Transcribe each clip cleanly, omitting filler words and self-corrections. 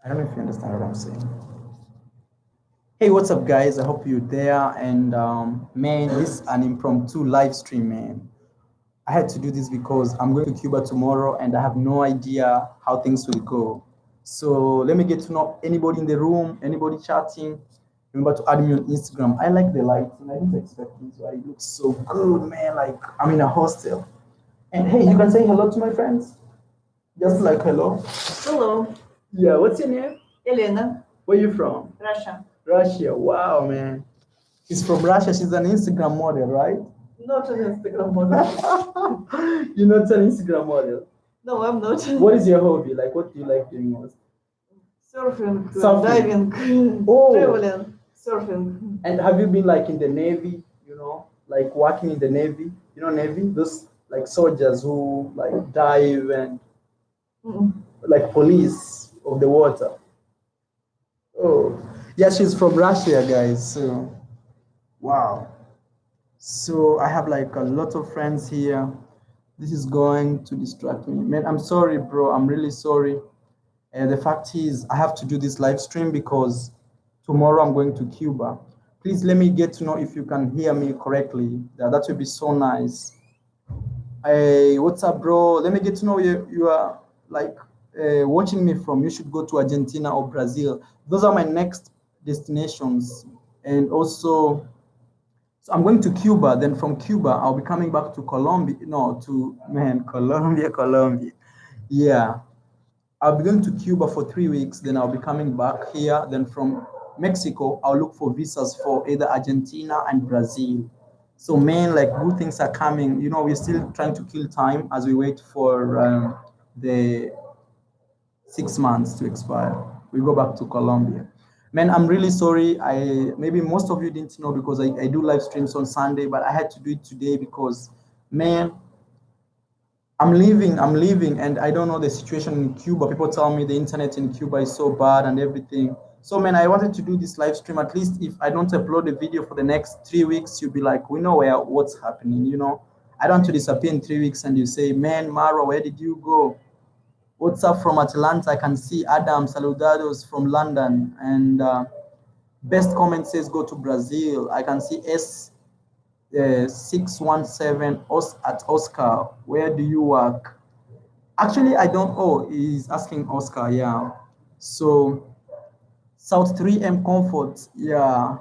I don't know if you understand what I'm saying. Hey, what's up, guys? I hope you're there. And man, this is an impromptu live stream, man. I had to do this because I'm going to Cuba tomorrow and I have no idea how things will go. So let me get to know anybody in the room, anybody chatting. Remember to add me on Instagram. I like the lighting. I didn't expect this, but it looks so good, man. Like I'm in a hostel. And hey, you can say hello to my friends. Just like hello. Hello, Yeah, what's your name? Elena, Where you from? Russia. Russia. Wow, man. She's from Russia. She's an Instagram model, right? Not an Instagram model. You're not an Instagram model. No, I'm not. What is your hobby? Like, what do you like doing most? Surfing, Surfing. diving, Oh. traveling, surfing. And have you been like in the Navy, like working in the Navy? You know, Navy? Those like soldiers who like dive and Mm. like police of the water. Oh, yeah, she's from Russia, guys. So, wow. So I have like a lot of friends here. This is going to distract me. Man, I'm sorry, bro. I'm really sorry. And the fact is, I have to do this live stream because tomorrow I'm going to Cuba. Please let me get to know if you can hear me correctly. That would be so nice. Hey, what's up, bro? Let me get to know you are like watching me from. You should go to Argentina or Brazil. Those are my next destinations. And also, so I'm going to Cuba. Then from Cuba, I'll be coming back to Colombia. No, to man, Colombia, Colombia. Yeah, I'll be going to Cuba for 3 weeks. Then I'll be coming back here. Then from Mexico, I'll look for visas for either Argentina and Brazil. So, man, like good things are coming. We're still trying to kill time as we wait for the 6 months to expire. We go back to Colombia. Man, I'm really sorry. I maybe most of you didn't know because I do live streams on Sunday, but I had to do it today because, man, I'm leaving, and I don't know the situation in Cuba. People tell me the internet in Cuba is so bad and everything. So, man, I wanted to do this live stream. At least if I don't upload a video for the next 3 weeks, you'll be like, we know what's happening. I don't want to disappear in 3 weeks and you say, man, Mara, where did you go? What's up from Atlanta? I can see Adam Saludados from London. And best comment says go to Brazil. I can see S 617 at Oscar. Where do you work? Actually, I don't. Oh, he's asking Oscar. Yeah. So South 3M Comfort. Yeah.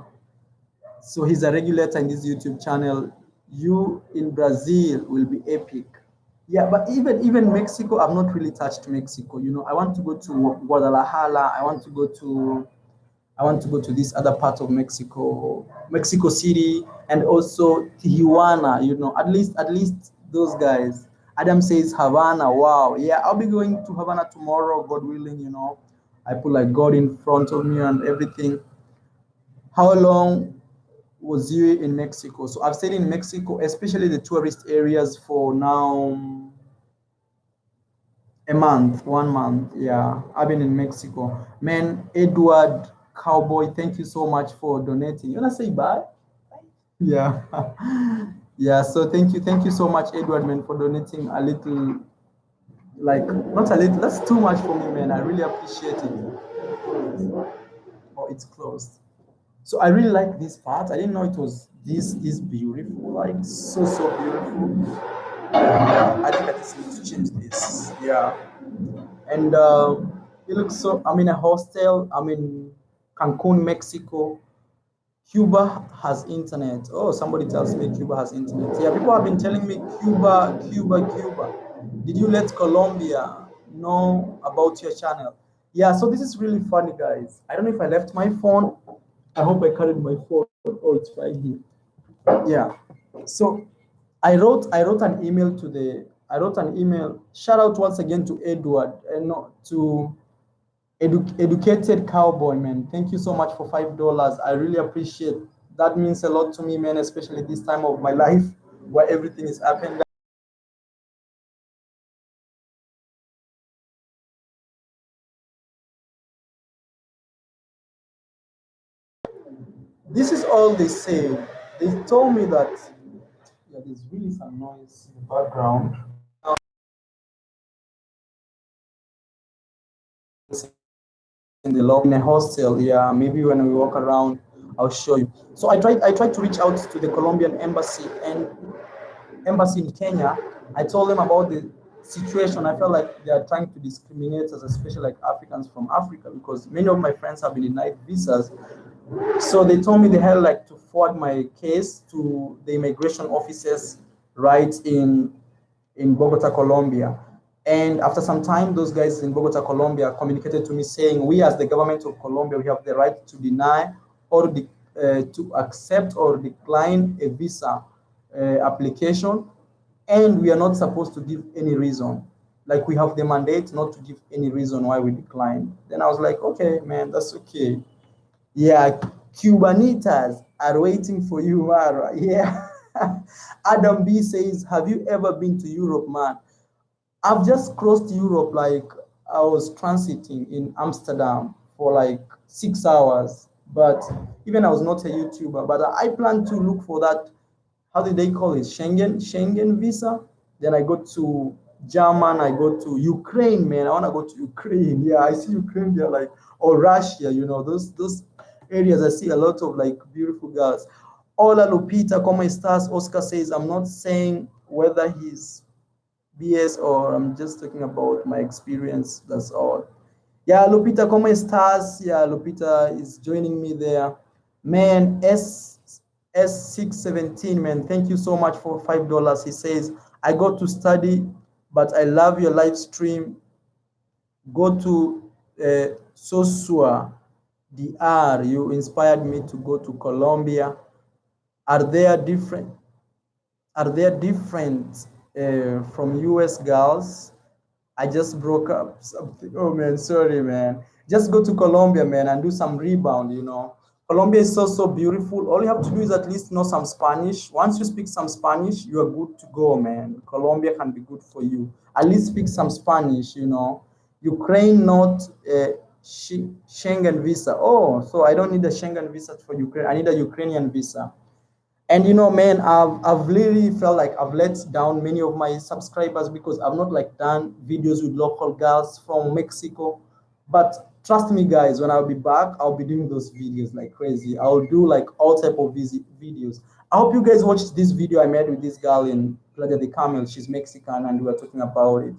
So he's a regulator in this YouTube channel. You in Brazil will be epic. Yeah, but even Mexico, I've not really touched Mexico. I want to go to Guadalajara. I want to go to this other part of Mexico, Mexico City, and also Tijuana. At least those guys. Adam says Havana. Wow. Yeah, I'll be going to Havana tomorrow, God willing. I put like God in front of me and everything. How long was you in Mexico? So I've stayed in Mexico, especially the tourist areas, for now a month, 1 month. Yeah, I've been in Mexico. Man, Edward Cowboy, thank you so much for donating. You wanna say bye? Yeah. Yeah, so thank you so much, Edward, man, for donating a little, like not a little, that's too much for me, man. I really appreciate it. Oh, it's closed. So I really like this part. I didn't know it was this beautiful, like so beautiful. I think I just need to change this. Yeah. And it looks so. I'm in a hostel. I'm in Cancun, Mexico. Cuba has internet. Oh, somebody tells me Cuba has internet. Yeah, people have been telling me Cuba, Cuba, Cuba. Did you let Colombia know about your channel? Yeah, so this is really funny, guys. I don't know if I left my phone. I hope I carried my phone. Oh, it's right here. Yeah. So I wrote an email. Shout out once again to Edward and not to educated cowboy, man. Thank you so much for $5. I really appreciate that. Means a lot to me, man, especially this time of my life where everything is up and down. This is all they say. They told me that yeah, there's really some noise in the background. in the lobby in a hostel. Yeah, maybe when we walk around, I'll show you. So I tried to reach out to the Colombian embassy in Kenya. I told them about the situation. I felt like they are trying to discriminate us, especially like Africans from Africa, because many of my friends have been denied visas. So they told me they had like to forward my case to the immigration officers right in Bogota, Colombia. And after some time, those guys in Bogota, Colombia communicated to me saying, we as the government of Colombia, we have the right to deny or to accept or decline a visa application, and we are not supposed to give any reason. Like we have the mandate not to give any reason why we decline. Then I was like, okay, man, that's okay. Yeah, Cubanitas are waiting for you, Mara. Yeah. Adam B says, have you ever been to Europe, man? I've just crossed Europe, like I was transiting in Amsterdam for like 6 hours. But even I was not a YouTuber, but I plan to look for that. How did they call it? Schengen visa. Then I go to German. I go to Ukraine, man. I want to go to Ukraine. Yeah, I see Ukraine there, like or Russia. You know those areas. I see a lot of like beautiful girls. Hola Lupita, ¿cómo estás? Oscar says, I'm not saying whether he's BS or I'm just talking about my experience. That's all. Yeah, Lupita, ¿cómo estás? Yeah, Lupita is joining me there. Man, S617, man, thank you so much for $5. He says, I got to study, but I love your live stream. Go to Sosua, DR. You inspired me to go to Colombia. Are there different are there different from US girls? I just broke up something. Oh man, sorry man. Just go to Colombia, man, and do some rebound, you know. Colombia is so beautiful. All you have to do is at least know some Spanish. Once you speak some Spanish, you are good to go, man. Colombia can be good for you. At least speak some Spanish, you know. Ukraine not Schengen visa. Oh, so I don't need a Schengen visa for Ukraine. I need a Ukrainian visa. And you know, man, I've really felt like I've let down many of my subscribers because I've not like done videos with local girls from Mexico. But trust me, guys, when I'll be back, I'll be doing those videos like crazy. I'll do like all type of videos. I hope you guys watched this video I made with this girl in Playa de Carmel. She's Mexican, and we were talking about it.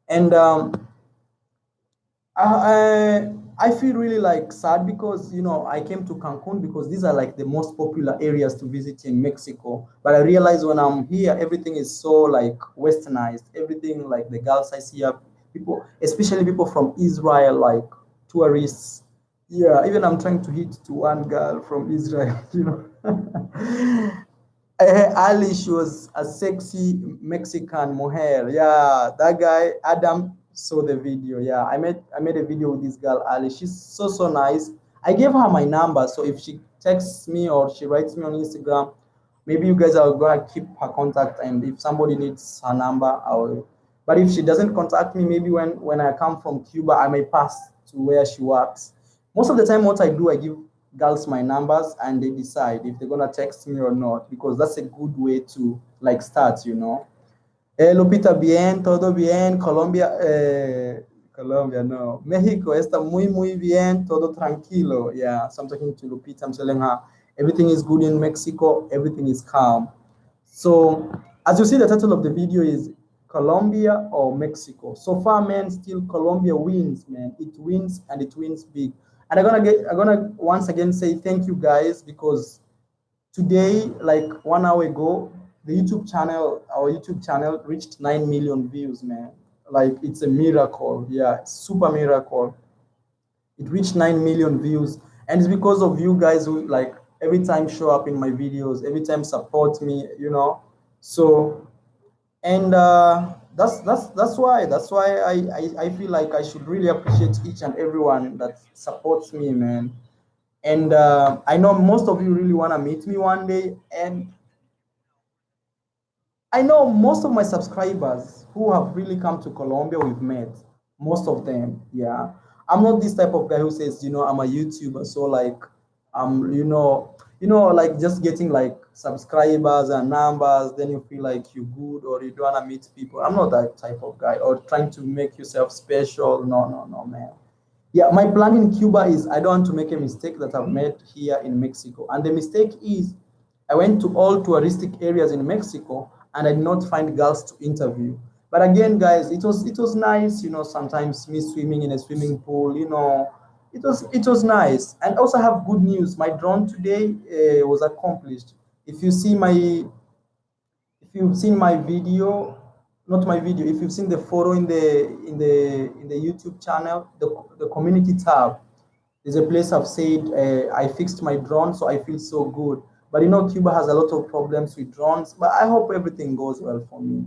And I feel really like sad because you know I came to Cancun because these are like the most popular areas to visit in Mexico. But I realize when I'm here, everything is so like westernized. Everything like the girls I see are people, especially people from Israel, like tourists. Yeah, even I'm trying to hit to one girl from Israel, you know. Ali, she was a sexy Mexican mujer. Yeah, that guy Adam saw the video. Yeah, I made a video with this girl Ali. She's so nice. I gave her my number, so if she texts me or she writes me on Instagram, maybe you guys are gonna keep her contact. And if somebody needs her number, I'll. But if she doesn't contact me, maybe when I come from Cuba, I may pass to where she works. Most of the time, what I do, I give girls my numbers and they decide if they're gonna text me or not, because that's a good way to like start, you know. Lupita, bien, todo bien. Colombia, Colombia, no. México está muy bien, todo tranquilo. Yeah, so I'm talking to Lupita. I'm telling her everything is good in Mexico, everything is calm. So, as you see, the title of the video is Colombia or Mexico. So far, man, still Colombia wins, man. It wins and it wins big. And I'm gonna once again say thank you guys because today, like 1 hour ago, our YouTube channel reached 9 million views, man. Like it's a miracle. Yeah, super miracle. It reached 9 million views, and it's because of you guys who like every time show up in my videos, every time support me, you know. So and that's why I feel like I should really appreciate each and everyone that supports me, man. And I know most of you really want to meet me one day, and I know most of my subscribers who have really come to Colombia, we've met. Most of them, yeah. I'm not this type of guy who says, you know, I'm a YouTuber, so like, like just getting like subscribers and numbers, then you feel like you're good or you don't wanna meet people. I'm not that type of guy or trying to make yourself special. No, man. Yeah, my plan in Cuba is I don't want to make a mistake that I've made here in Mexico. And the mistake is I went to all touristic areas in Mexico and I did not find girls to interview. But again, guys, it was nice, sometimes me swimming in a swimming pool, it was nice. And also have good news. My drone today was accomplished. If you see my if you've seen my video, not my video, if you've seen the photo in the YouTube channel, the community tab, there's a place I've said I fixed my drone, so I feel so good. But Cuba has a lot of problems with drones, but I hope everything goes well for me.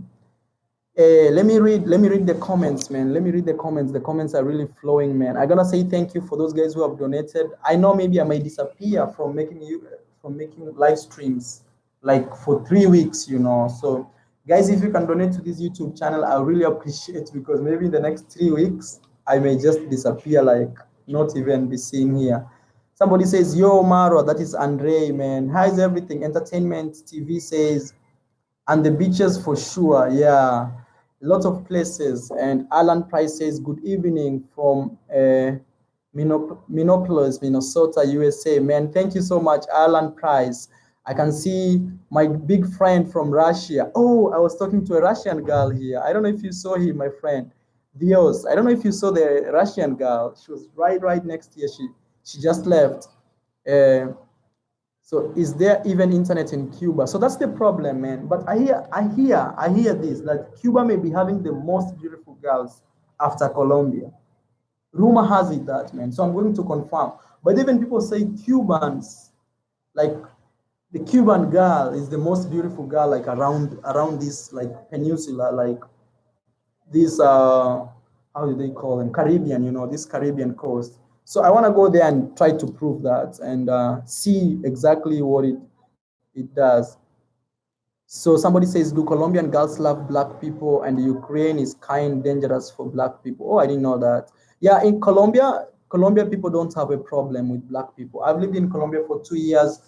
Let me read the comments, man. Let me read the comments. The comments are really flowing, man. I gotta say thank you for those guys who have donated. I know maybe I may disappear from making live streams like for 3 weeks, So guys, if you can donate to this YouTube channel, I really appreciate, because maybe in the next 3 weeks I may just disappear, like not even be seen here. Somebody says, "Yo, Maro, that is Andre, man. How's everything? Entertainment TV says, and the beaches for sure, yeah, lots of places." And Alan Price says, "Good evening from Minneapolis, Minnesota, USA." Man, thank you so much, Alan Price. I can see my big friend from Russia. Oh, I was talking to a Russian girl here. I don't know if you saw him, my friend Dios. I don't know if you saw the Russian girl. She was right next here. She just left. uh, so is there even internet in Cuba? So that's the problem, man. But I hear this, that Cuba may be having the most beautiful girls after Colombia. Rumor has it that, man. So I'm going to confirm. But even people say Cubans, like the Cuban girl is the most beautiful girl, like around this like peninsula, like this how do they call them, Caribbean, this Caribbean coast. So I want to go there and try to prove that, and see exactly what it does. So somebody says, "Do Colombian girls love black people, and Ukraine is kind dangerous for black people?" Oh, I didn't know that. Yeah, in Colombia people don't have a problem with black people. I've lived in Colombia for 2 years.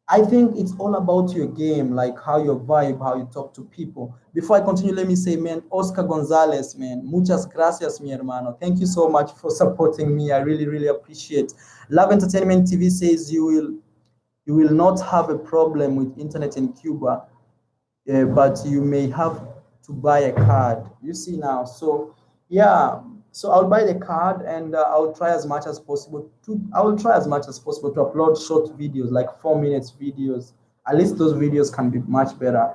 I think it's all about your game, like how you vibe, how you talk to people. Before I continue, let me say, man, Oscar Gonzalez, man, muchas gracias, mi hermano. Thank you so much for supporting me. I really, really appreciate. Love Entertainment TV says you will not have a problem with internet in Cuba, but you may have to buy a card. You see now. So yeah, so I'll buy the card, and I'll try as much as possible to. I will try as much as possible to upload short videos, like 4 minutes videos. At least those videos can be much better.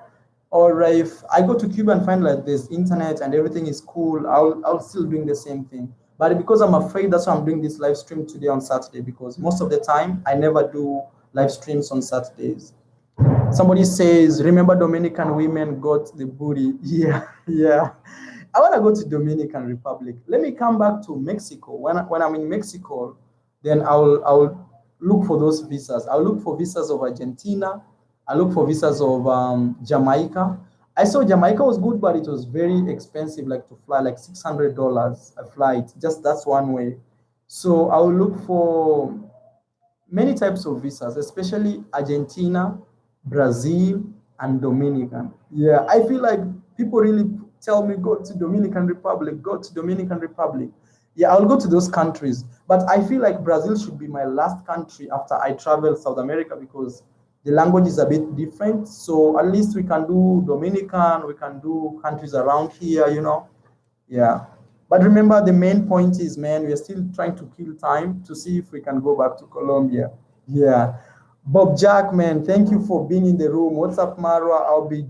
Or if I go to Cuba and find like there's internet and everything is cool, I'll still doing the same thing. But because I'm afraid, that's why I'm doing this live stream today on Saturday, because most of the time I never do live streams on Saturdays. Somebody says, "Remember Dominican women got the booty." Yeah, yeah. I want to go to Dominican Republic. Let me come back to Mexico. When I'm in Mexico, then I'll look for those visas. I'll look for visas of Argentina. I look for visas of Jamaica. I saw Jamaica was good, but it was very expensive, like to fly, like $600 a flight. Just that's one way. So I'll look for many types of visas, especially Argentina, Brazil, and Dominican. Yeah, I feel like people really tell me, go to Dominican Republic, go to Dominican Republic. Yeah, I'll go to those countries, but I feel like Brazil should be my last country after I travel South America, because the language is a bit different. So at least we can do Dominican, we can do countries around here. Yeah. But remember, the main point is, man, we are still trying to kill time to see if we can go back to Colombia. Yeah. Bob Jack, man, thank you for being in the room. What's up, Marwa? I'll be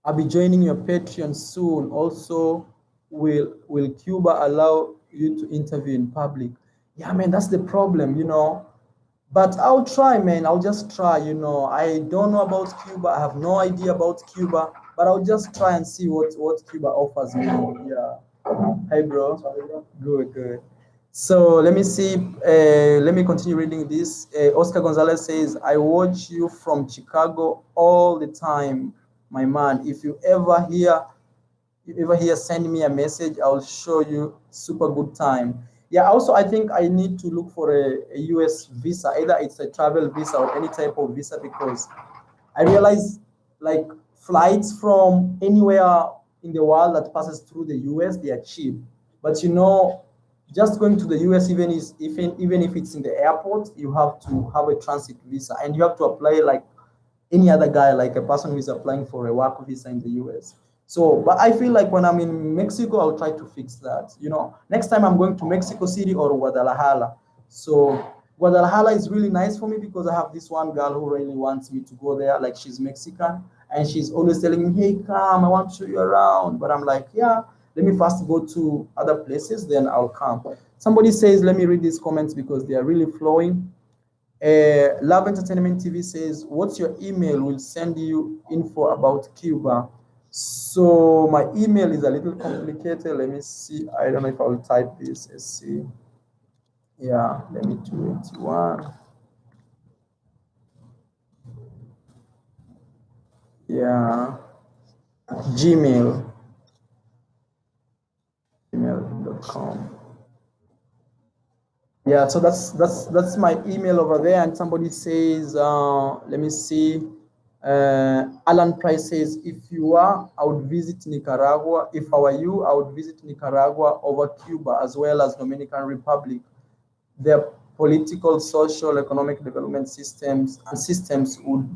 I'll be joining your Patreon soon. Also, will Cuba allow you to interview in public? Yeah, man, that's the problem. But I'll try, man. I'll just try. I don't know about Cuba. I have no idea about Cuba, but I'll just try and see what Cuba offers me. Yeah. Hey, bro. Good, good. So let me see. Let me continue reading this. Oscar Gonzalez says, "I watch you from Chicago all the time, my man. If you ever hear, send me a message. I'll show you super good time." Yeah, also I think I need to look for a US visa, either it's a travel visa or any type of visa, because I realize like flights from anywhere in the world that passes through the US, they are cheap. But just going to the US, even if it's in the airport, you have to have a transit visa, and you have to apply like any other guy, like a person who is applying for a work visa in the US. So, but I feel like when I'm in Mexico, I'll try to fix that. Next time I'm going to Mexico City or Guadalajara. So, Guadalajara is really nice for me because I have this one girl who really wants me to go there. Like, she's Mexican and she's always telling me, hey, come, I want to show you around. But I'm like, yeah, let me first go to other places, then I'll come. Somebody says, let me read these comments because they are really flowing. Love Entertainment TV says, what's your email? We'll send you info about Cuba. So my email is a little complicated. Let me see. I don't know if I'll type this. Let's see. Yeah, let me do it. One. Yeah. Gmail. Gmail.com. Yeah, so that's my email over there. And somebody says, let me see. Alan Price says, if you are, I would visit Nicaragua. If I were you, I would visit Nicaragua over Cuba as well as Dominican Republic. Their political, social, economic development systems would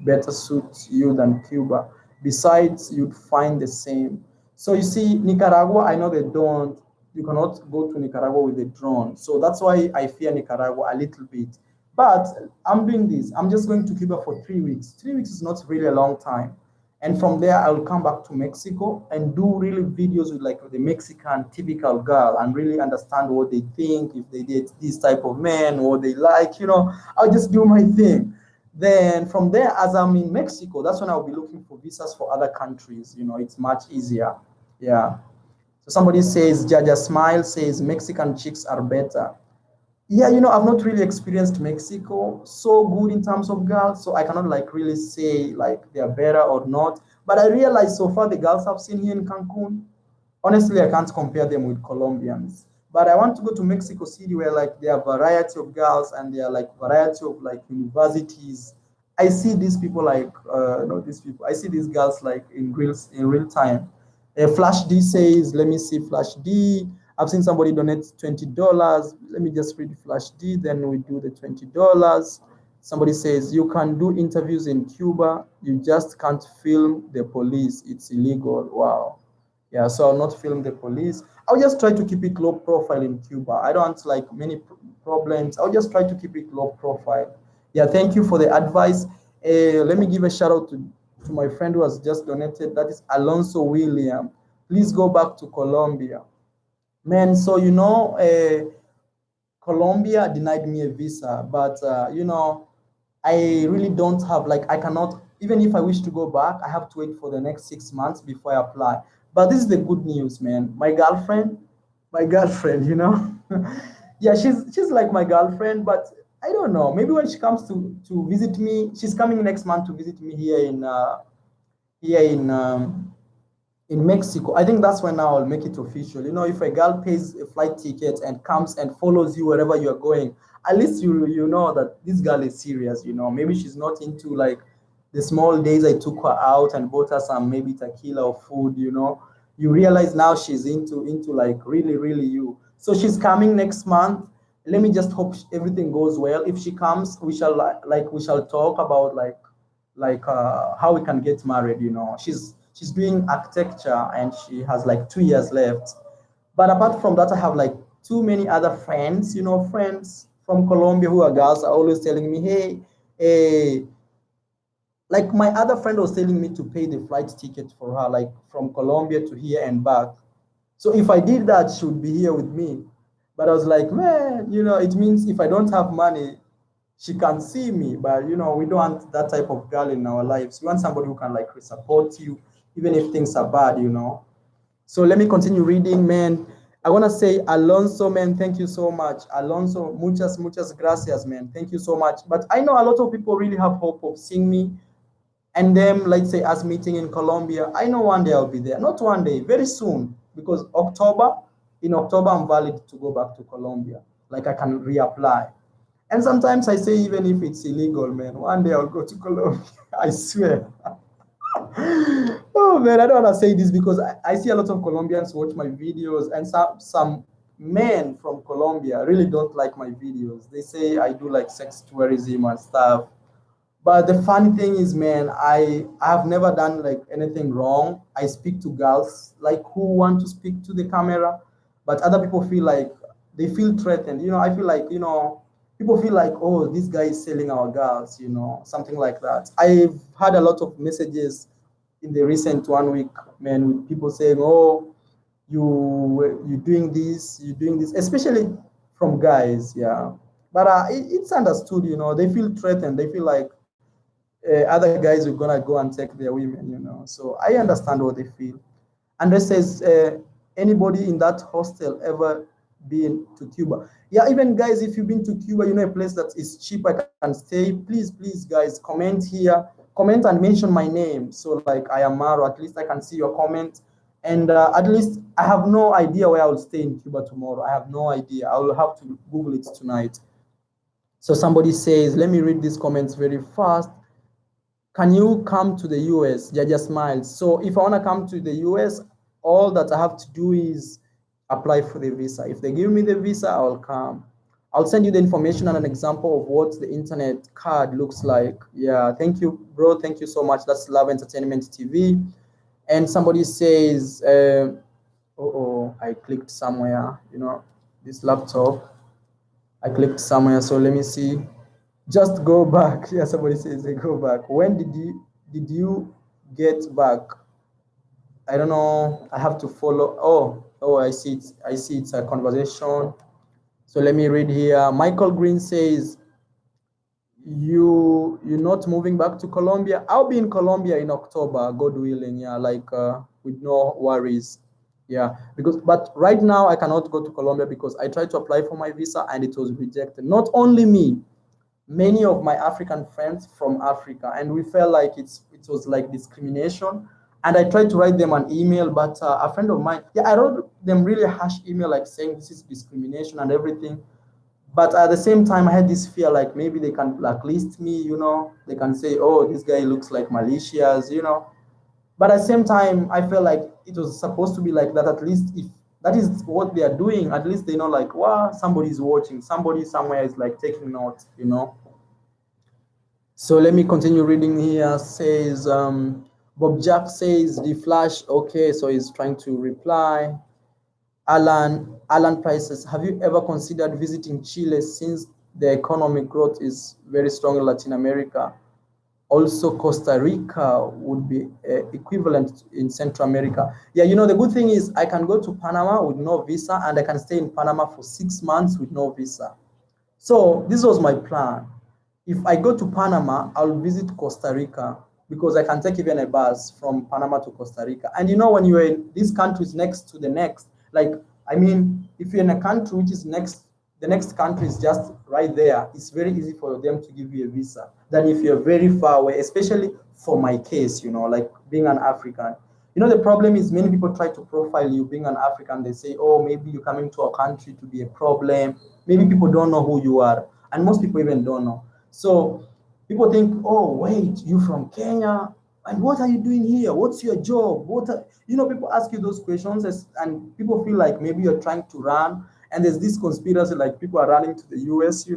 better suit you than Cuba. Besides, you'd find the same. So you see, Nicaragua, I know they don't. You cannot go to Nicaragua with a drone. So that's why I fear Nicaragua a little bit. But I'm doing this. I'm just going to Cuba for 3 weeks. 3 weeks is not really a long time. And from there, I will come back to Mexico and do really videos with like the Mexican typical girl and really understand what they think, if they date this type of man, what they like, I'll just do my thing. Then from there, as I'm in Mexico, that's when I'll be looking for visas for other countries. It's much easier. Yeah. So somebody says, Jaja Smile says, Mexican chicks are better. Yeah, I've not really experienced Mexico so good in terms of girls, so I cannot like really say like they're better or not. But I realize so far the girls I've seen here in Cancun, honestly, I can't compare them with Colombians. But I want to go to Mexico City where like there are variety of girls and there are like variety of like universities. I see these people like not these people. I see these girls like in real time. Flash D says, let me see Flash D. I've seen somebody donate $20. Let me just read Flash D, then we do the $20. Somebody says, you can do interviews in Cuba, you just can't film the police. It's illegal. Wow. Yeah, so I'll not film the police. I'll just try to keep it low profile in Cuba. I don't want like many problems. I'll just try to keep it low profile. Yeah, thank you for the advice. Let me give a shout out to my friend who has just donated. That is Alonso William. Please go back to Colombia. Man, so Colombia denied me a visa, but I really don't have like I cannot even if I wish to go back, I have to wait for the next 6 months before I apply. But this is the good news, man. My girlfriend, yeah, she's like my girlfriend, but I don't know. Maybe when she comes to visit me, she's coming next month to visit me here in Mexico. I think that's when I'll make it official. If a girl pays a flight ticket and comes and follows you wherever you're going, at least you know that this girl is serious. Maybe she's not into like the small days I took her out and bought her some maybe tequila or food. You realize now she's into like really really you. So she's coming next month. Let me just hope everything goes well. If she comes, we shall we shall talk about how we can get married. She's doing architecture and she has like 2 years left. But apart from that, I have like too many other friends, friends from Colombia who are girls are always telling me, hey, like my other friend was telling me to pay the flight ticket for her, like from Colombia to here and back. So if I did that, she would be here with me. But I was like, man, it means if I don't have money, she can see me. But we don't want that type of girl in our lives. We want somebody who can like support you, even if things are bad. So let me continue reading, man. I want to say, Alonso, man, thank you so much. Alonso, muchas gracias, man. Thank you so much. But I know a lot of people really have hope of seeing me and them, let's say, us meeting in Colombia. I know one day I'll be there. Not one day, very soon. Because in October, I'm valid to go back to Colombia. Like I can reapply. And sometimes I say, even if it's illegal, man, one day I'll go to Colombia. I swear. Oh man, I don't want to say this because I see a lot of Colombians watch my videos, and some men from Colombia really don't like my videos. They say I do like sex tourism and stuff. But the funny thing is, man, I have never done like anything wrong. I speak to girls like who want to speak to the camera, but other people feel like they feel threatened. I feel like people feel like, oh, this guy is selling our girls, something like that. I've had a lot of messages in the recent 1 week, man, with people saying, oh, you doing this, especially from guys, yeah. But it's understood, they feel threatened. They feel like other guys are gonna go and take their women, So I understand what they feel. And they says, anybody in that hostel ever been to Cuba? Yeah, even guys, if you've been to Cuba, a place that is cheap, I can stay. Please, guys, comment here, comment and mention my name. So like I am Maro, at least I can see your comment. And at least I have no idea where I will stay in Cuba tomorrow. I have no idea. I will have to Google it tonight. So somebody says, let me read these comments very fast. Can you come to the US? Jaja smiles. So if I want to come to the US, all that I have to do is apply for the visa. If they give me the visa, I'll come. I'll send you the information and an example of what the internet card looks like. Yeah, thank you, bro. Thank you so much. That's Love Entertainment TV. And somebody says, I clicked somewhere, this laptop. I clicked somewhere, so let me see. Just go back. Yeah, somebody says they go back. When did you get back? I don't know. I have to follow. Oh, I see it. I see it's a conversation. So let me read here. Michael Green says, you're not moving back to Colombia. I'll be in Colombia in October, God willing. Yeah, like with no worries. Yeah, but right now I cannot go to Colombia because I tried to apply for my visa and it was rejected. Not only me, many of my African friends from Africa, and we felt like it was like discrimination. And I tried to write them an email, but a friend of mine, yeah, I wrote them really harsh email, like saying this is discrimination and everything. But at the same time, I had this fear, like maybe they can blacklist me, they can say, oh, this guy looks like malicious. But at the same time, I felt like it was supposed to be like that. At least if that is what they are doing, at least they know, like, wow, somebody's watching, somebody somewhere is like taking note. So let me continue reading here. Says Bob Jack says the flash. Okay, so he's trying to reply. Alan Prices, have you ever considered visiting Chile since the economic growth is very strong in Latin America? Also, Costa Rica would be equivalent in Central America. Yeah, the good thing is I can go to Panama with no visa, and I can stay in Panama for 6 months with no visa. So this was my plan. If I go to Panama, I'll visit Costa Rica because I can take even a bus from Panama to Costa Rica. And when you're in these countries next to the next, like, I mean, if you're in a country which is next, the next country is just right there, it's very easy for them to give you a visa than if you're very far away, especially for my case, like being an African. The problem is many people try to profile you being an African. They say, oh, maybe you're coming to our country to be a problem. Maybe people don't know who you are. And most people even don't know. So people think, oh, wait, you from Kenya? And what are you doing here? What's your job? People ask you those questions and people feel like maybe you're trying to run. And there's this conspiracy like people are running to the US.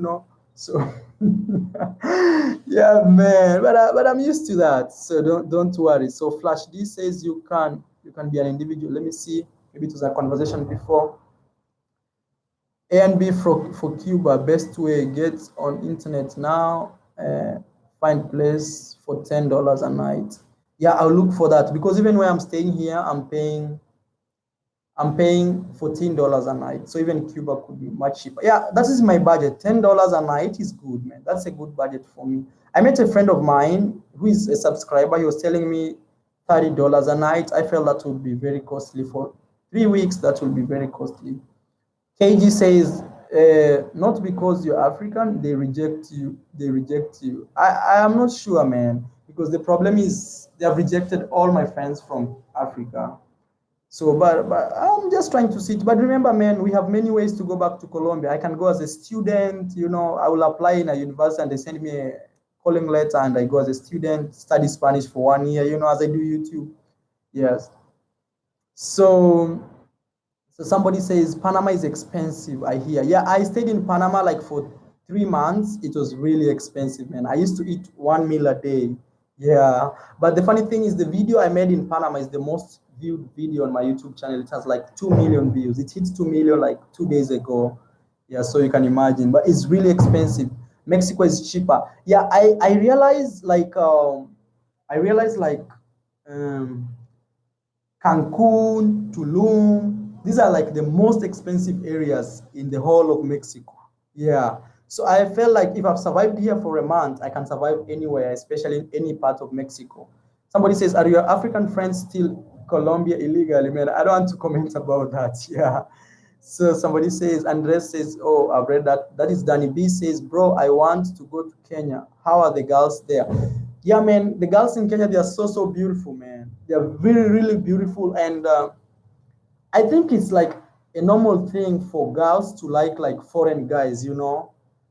So yeah, man. But I'm used to that. So don't worry. So Flash D says you can be an individual. Let me see. Maybe it was a conversation before. A and B for Cuba, best way, get on internet now, find place for $10 a night. Yeah, I'll look for that because even where I'm staying here, I'm paying $14 a night. So even Cuba could be much cheaper. Yeah, that is my budget. $10 a night is good, man. That's a good budget for me. I met a friend of mine who is a subscriber. He was telling me $30 a night. I felt that would be very costly for 3 weeks. That will be very costly. KG says, not because you're African, they reject you. They reject you. I am not sure, man, because the problem is they have rejected all my friends from Africa. So, but I'm just trying to see it. But remember, man, we have many ways to go back to Colombia. I can go as a student, I will apply in a university and they send me calling letter, and I go as a student, study Spanish for 1 year, as I do YouTube. Yes. So so somebody says Panama is expensive, I hear. Yeah, I stayed in Panama like for 3 months. It was really expensive, man. I used to eat 1 meal a day. Yeah. But the funny thing is the video I made in Panama is the most viewed video on my YouTube channel. It has like 2 million views. It hit 2 million like 2 days ago. Yeah, so you can imagine. But it's really expensive. Mexico is cheaper. Yeah, I realized like um Cancun, Tulum. These are like the most expensive areas in the whole of Mexico. Yeah. So I felt like if I've survived here for a month, I can survive anywhere, especially in any part of Mexico. Somebody says, "Are your African friends still Colombia illegally?" Man, I don't want to comment about that. Yeah. So somebody says, Andres says, "Oh, I've read that." That is Danny B says, "Bro, I want to go to Kenya. How are the girls there?" Yeah, man, the girls in Kenya, they are so, so beautiful, man. They are really, really beautiful. And I think it's like a normal thing for girls to like foreign guys.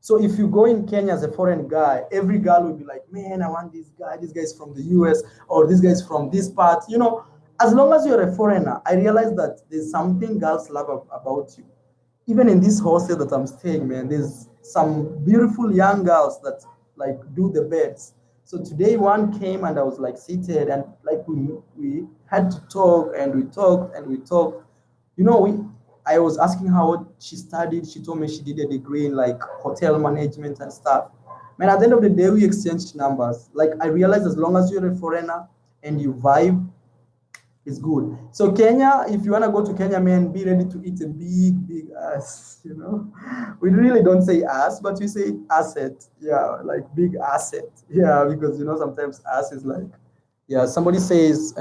So if you go in Kenya as a foreign guy, every girl will be like, "Man, I want this guy. This guy's from the US, or this guy's from this part." As long as you're a foreigner, I realize that there's something girls love about you. Even in this hostel that I'm staying, man, there's some beautiful young girls that like do the beds. So today one came and I was like seated, and like we had to talk, and we talked and we talked. We I was asking her what she studied. She told me she did a degree in like hotel management and stuff. Man, at the end of the day, we exchanged numbers. Like I realized as long as you're a foreigner and you vibe, it's good. So Kenya, if you wanna go to Kenya, man, be ready to eat a big, big ass. We really don't say ass, but we say asset. Yeah, like big asset. Yeah, because sometimes ass is like, yeah. Somebody says,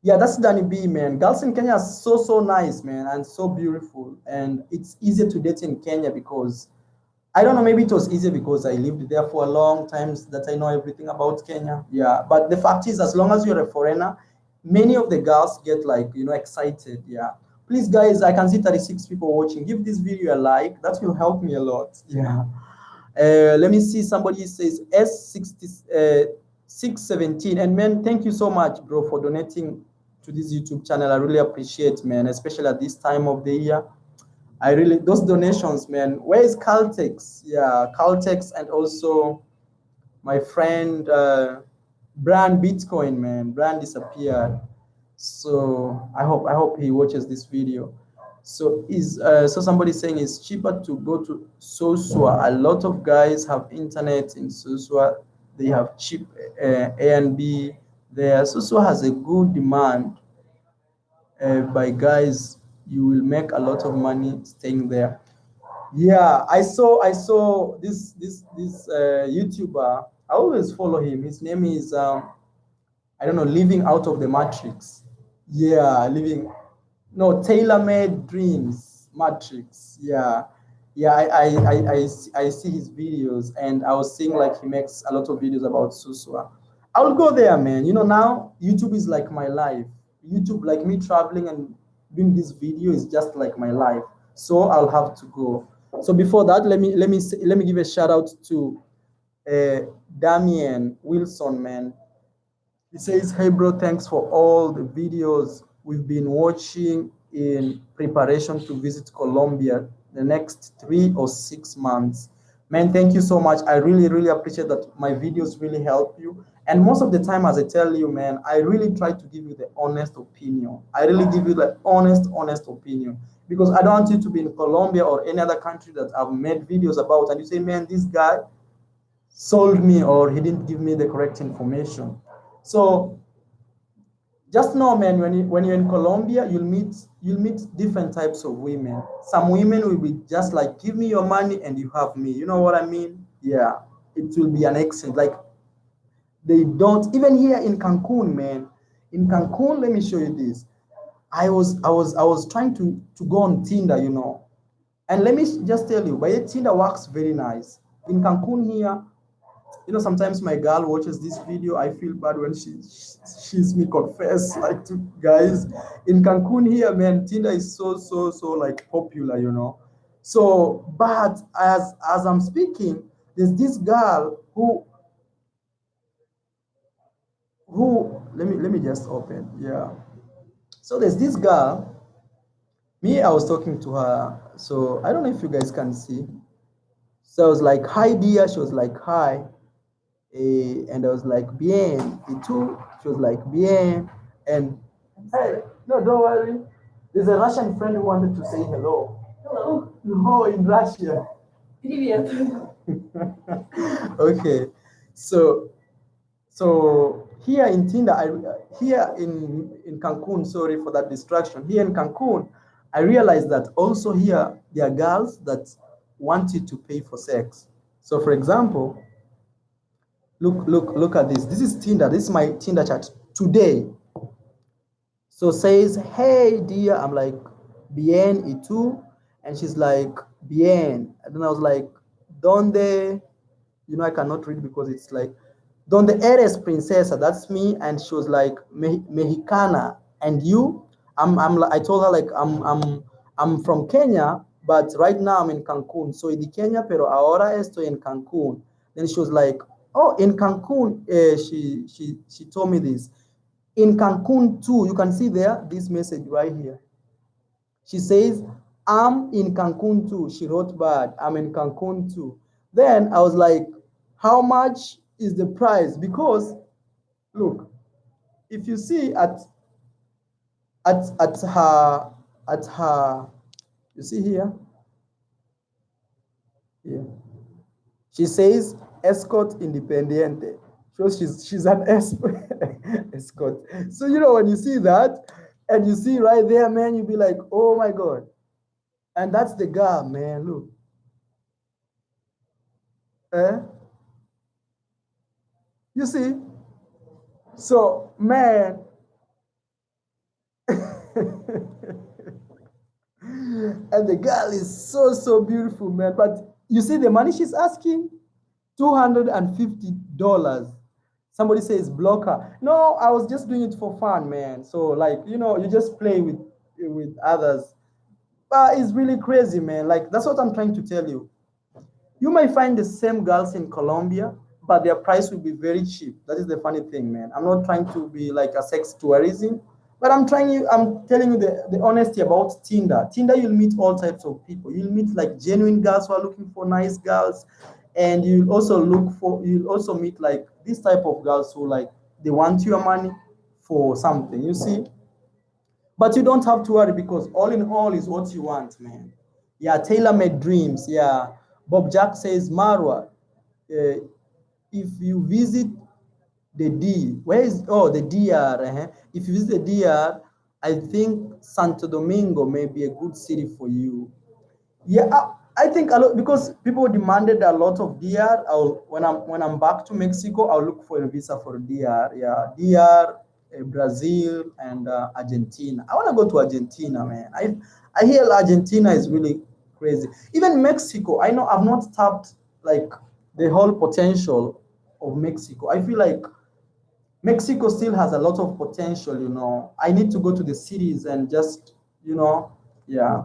yeah, that's Danny B, man. Girls in Kenya are so, so nice, man, and so beautiful. And it's easier to date in Kenya because I don't know, maybe it was easier because I lived there for a long time that I know everything about Kenya. Yeah. But the fact is, as long as you're a foreigner, many of the girls get like, excited. Yeah. Please, guys, I can see 36 people watching. Give this video a like. That will help me a lot. Yeah. Let me see. Somebody says S617. And man, thank you so much, bro, for donating to this YouTube channel. I really appreciate, man, especially at this time of the year. I really those donations, man. Where is Caltex? Yeah, Caltex, and also my friend Brand Bitcoin, man. Brand disappeared. So I hope he watches this video. So somebody saying it's cheaper to go to Sosua. A lot of guys have internet in Sosua. They have cheap A and B there. Sosua has a good demand by guys. You will make a lot of money staying there. Yeah, I saw this YouTuber. I always follow him. His name is I don't know, living out of the matrix. Yeah, living no tailor-made dreams matrix. Yeah, yeah. I see his videos, and I was seeing like he makes a lot of videos about Susua. I'll go there, man. Now YouTube is like my life. YouTube, like me traveling and doing this video, is just like my life. So I'll have to go. So before that, let me give a shout out to uh, Damien Wilson, man. He says, "Hey, bro, thanks for all the videos we've been watching in preparation to visit Colombia the next 3 or 6 months." Man, thank you so much. I really, really appreciate that my videos really help you. And most of the time, as I tell you, man, I really try to give you the honest opinion. I really give you the honest opinion. Because I don't want you to be in Colombia or any other country that I've made videos about, and you say, "Man, this guy sold me," or "He didn't give me the correct information." So just know, man, when you're in Colombia, you'll meet different types of women. Some women will be just like, "Give me your money and you have me." You know what I mean? Yeah, it will be an accent. Like they don't even here in Cancun, man. In Cancun, let me show you this. I was trying to go on Tinder. And let me just tell you, but Tinder works very nice. In Cancun here, sometimes my girl watches this video. I feel bad when she sees me confess like to guys. In Cancun here, man, Tinder is so, so, so like popular. So but as I'm speaking, There's this girl who let me just open. Yeah. So there's this girl. Me, I was talking to her. So I don't know if you guys can see. So I was like, "Hi, dear." She was like, "Hi." And I was like, "Bien." Y too. She was like, "Bien." And hey, no, don't worry. There's a Russian friend who wanted to say hello. Hello. No, in Russia. Привет. Okay. So here in Tinder, here in Cancun, sorry for that distraction. Here in Cancun, I realized that also here there are girls that want you to pay for sex. So for example, look at this. This is Tinder. This is my Tinder chat today. So says, "Hey dear," I'm like, "Bien y tú?" And she's like, "Bien." And then I was like, "Donde?" I cannot read because it's like, "Donde eres, princesa?" That's me. And she was like, Mexicana. And you? I told her like, I'm from Kenya, but right now I'm in Cancun. Soy de Kenya, pero ahora estoy en Cancun. Then she was like, "Oh, in Cancun." She told me this. In Cancun too, you can see there this message right here. She says, "I'm in Cancun too." She wrote back, "I'm in Cancun too." Then I was like, "How much is the price?" Because look, if you see at her at her, you see here, yeah, she says escort independiente. So she's an escort. So when you see that and you see right there, man, you'll be like, "Oh my god." And that's the girl, man. Look. Eh? You see? So, man. And the girl is so beautiful, man. But you see the money she's asking? $250. Somebody says block her. No, I was just doing it for fun, man. So like, you just play with others. But it's really crazy, man. Like that's what I'm trying to tell you. You may find the same girls in Colombia, but their price will be very cheap. That is the funny thing, man. I'm not trying to be like a sex tourism, but I'm telling you the honesty about Tinder. Tinder, you'll meet all types of people. You'll meet like genuine girls who are looking for nice girls, and you'll also meet like this type of girls who like they want your money for something. You see? But you don't have to worry because all in all is what you want, man. Yeah, tailor-made dreams. Yeah. Bob Jack says, Marwa, if you visit the D, where is, oh, the DR. If you visit the DR, I think Santo Domingo may be a good city for you. Yeah, I think a lot because people demanded a lot of DR. When I'm back to Mexico, I'll look for a visa for DR. Yeah, DR, Brazil, and Argentina. I want to go to Argentina, man. I hear Argentina is really crazy. Even Mexico, I know I've not tapped like the whole potential of Mexico. I feel like Mexico still has a lot of potential. I need to go to the cities and just yeah.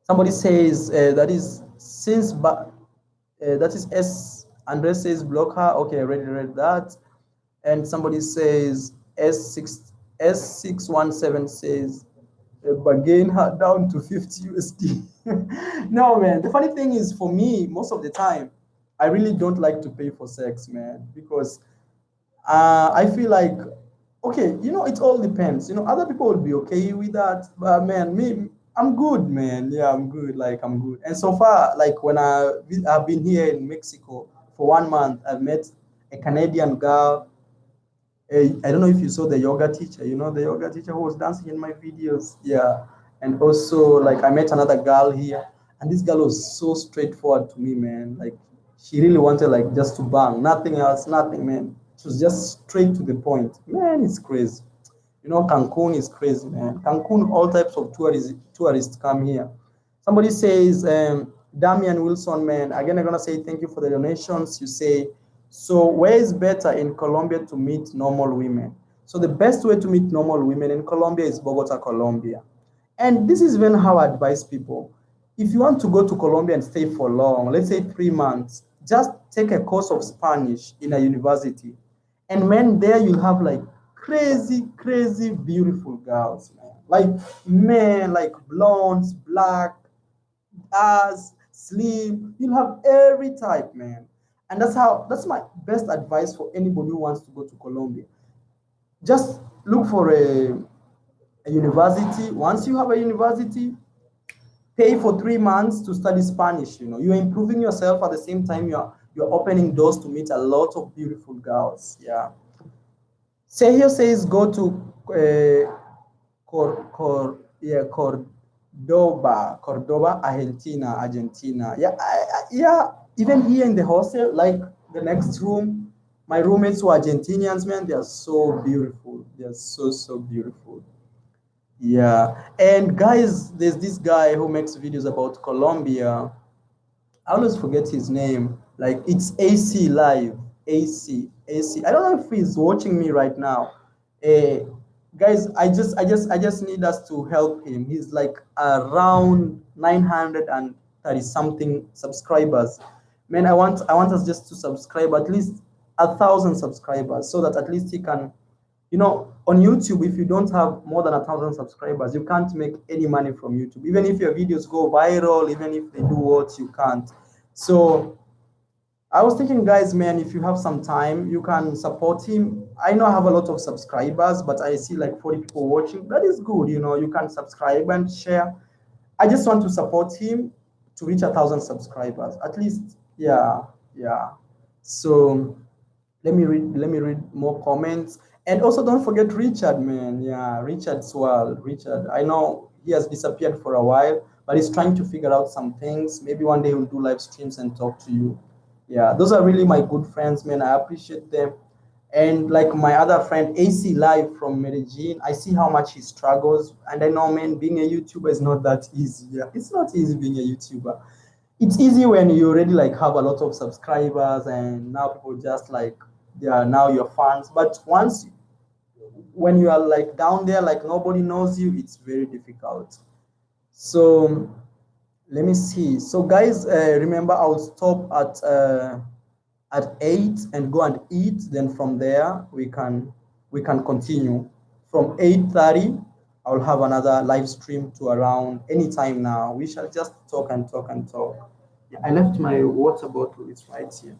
Somebody says that is S. Andres says block her. Okay, I already read that. And somebody says S617 says bargain her down to 50 USD. No, man. The funny thing is, for me, most of the time, I really don't like to pay for sex, man, because I feel like, okay, it all depends. Other people will be okay with that, but man, me, I'm good, man. Yeah, I'm good. Like, I'm good. And so far, like, I've been here in Mexico for 1 month, I've met a Canadian girl. I don't know if you saw the yoga teacher. The yoga teacher who was dancing in my videos. Yeah, and also like I met another girl here, and this girl was so straightforward to me, man. Like she really wanted like just to bang, nothing else, nothing, man. She was just straight to the point. Man, it's crazy. Cancun is crazy, man. Cancun, all types of tourists come here. Somebody says, Damian Wilson, man. Again, I'm gonna say thank you for the donations. You say, so where is better in Colombia to meet normal women? So the best way to meet normal women in Colombia is Bogota, Colombia. And this is even how I advise people. If you want to go to Colombia and stay for long, let's say 3 months, just take a course of Spanish in a university, and man, there you'll have like crazy, crazy, beautiful girls, man. Like men, like blondes, black, ass, slim. You'll have every type, man. And that's my best advice for anybody who wants to go to Colombia. Just look for a university. Once you have a university, pay for 3 months to study Spanish. You're improving yourself at the same time. You're opening doors to meet a lot of beautiful girls. Yeah. Sergio says go to Cordoba, Argentina. Yeah, yeah. Even here in the hostel, like the next room, my roommates who are Argentinians, man, they are so beautiful. They are so so beautiful. Yeah, and guys, there's this guy who makes videos about Colombia. I always forget his name. Like it's AC Live, AC. I don't know if he's watching me right now. Uh, guys, I just need us to help him. He's like around 930 something subscribers. Man, I want us just to subscribe at least 1,000 subscribers so that at least he can, on YouTube, if you don't have more than 1,000 subscribers, you can't make any money from YouTube. Even if your videos go viral, even if they do what, you can't. So I was thinking, guys, man, if you have some time, you can support him. I know I have a lot of subscribers, but I see like 40 people watching. That is good, you can subscribe and share. I just want to support him to reach 1,000 subscribers. At least, yeah, yeah. So let me read more comments. And also don't forget Richard, man. Yeah, Richard Swell. Richard. I know he has disappeared for a while, but he's trying to figure out some things. Maybe one day we'll do live streams and talk to you. Yeah, those are really my good friends, man. I appreciate them. And like my other friend, AC Live from Medellin, I see how much he struggles. And I know, man, being a YouTuber is not that easy. Yeah, it's not easy being a YouTuber. It's easy when you already like have a lot of subscribers and now people just like they are now your fans. But once when you are like down there, like nobody knows you, it's very difficult. So let me see. So guys, remember I'll stop at 8 and go and eat. Then from there we can continue. From 8:30, I'll have another live stream to around anytime now. We shall just talk and talk and talk. Yeah, I left my water bottle. It's right here.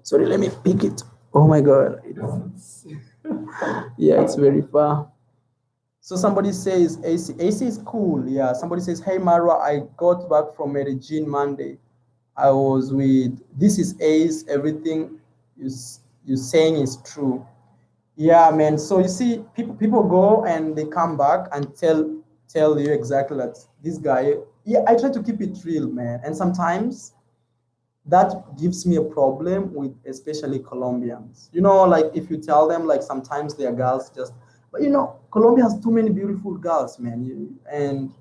Sorry, let me pick it. Oh my god. Yeah, it's very far. So somebody says AC. AC is cool. Yeah. Somebody says, hey Marwa, I got back from Medellin Monday. I was with this is Ace. Everything you saying is true. Yeah, man. So you see, people go and they come back and tell you exactly that this guy. Yeah, I try to keep it real, man. And sometimes that gives me a problem with especially Colombians. Like if you tell them like sometimes their girls just, but Colombia has too many beautiful girls, man, and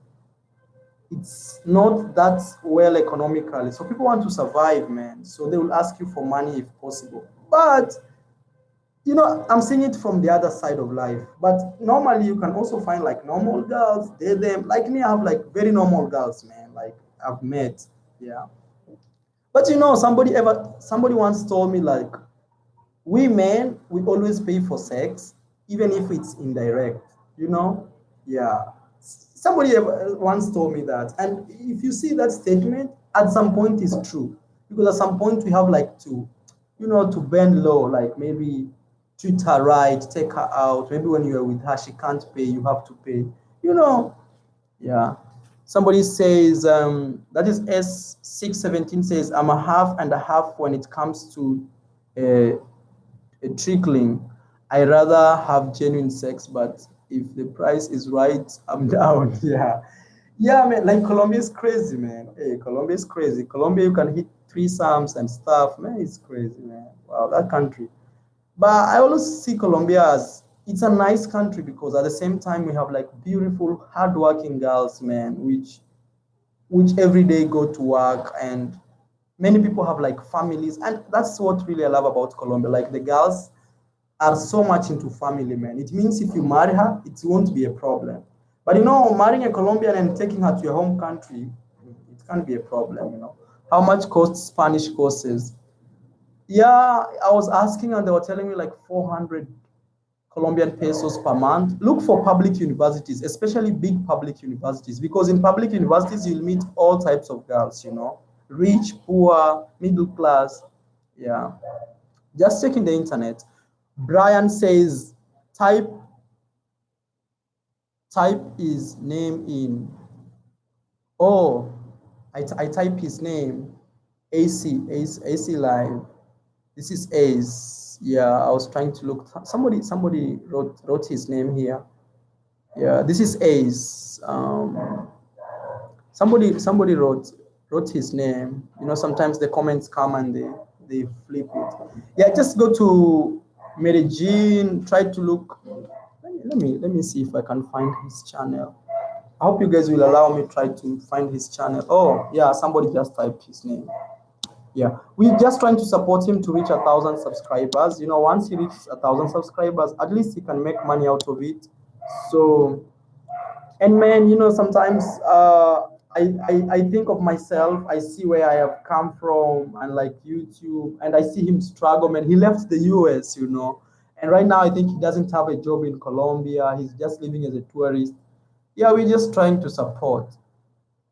it's not that well economically. So people want to survive, man. So they will ask you for money if possible. But I'm seeing it from the other side of life. But normally you can also find like normal girls, they them. Like me, I have like very normal girls, man. Like I've met. Yeah. But somebody once told me like we men we always pay for sex, even if it's indirect, you know? Yeah. Somebody once told me that. And if you see that statement, at some point it's true. Because at some point we have like to bend low, like maybe treat her right, take her out. Maybe when you're with her, she can't pay, you have to pay. You know, yeah. Somebody says that is S617 says I'm a half and a half when it comes to uh, a trickling. I rather have genuine sex, but if the price is right, I'm down. Yeah. Yeah, man. Like Colombia is crazy, man. Hey, Colombia is crazy. Colombia, you can hit threesomes and stuff. Man, it's crazy, man. Wow, that country. But I always see Colombia as it's a nice country because at the same time we have like beautiful, hardworking girls, man, which every day go to work and many people have like families and that's what really I love about Colombia. Like the girls are so much into family, man. It means if you marry her, it won't be a problem. But marrying a Colombian and taking her to your home country, it can be a problem. How much costs Spanish courses? Yeah, I was asking and they were telling me like 400 Colombian pesos per month. Look for public universities, especially big public universities, because in public universities you'll meet all types of girls, you know, rich, poor, middle class. Yeah. Just checking the internet. Brian says type type his name in. Oh, I type his name. AC Live. This is Ace. Yeah, I was trying to look. Somebody wrote his name here. Yeah, this is Ace. Somebody wrote his name. You know, sometimes the comments come and they flip it. Yeah, just go to Medellin. Try to look. Let me see if I can find his channel. I hope you guys will allow me try to find his channel. Oh yeah, somebody just typed his name. Yeah, we're just trying to support him to reach 1,000 subscribers. You know, once he reaches 1,000 subscribers, at least he can make money out of it. So, and man, you know, sometimes I think of myself, I see where I have come from and like YouTube, and I see him struggle, man. He left the US, you know, and right now I think he doesn't have a job in Colombia. He's just living as a tourist. Yeah, we're just trying to support.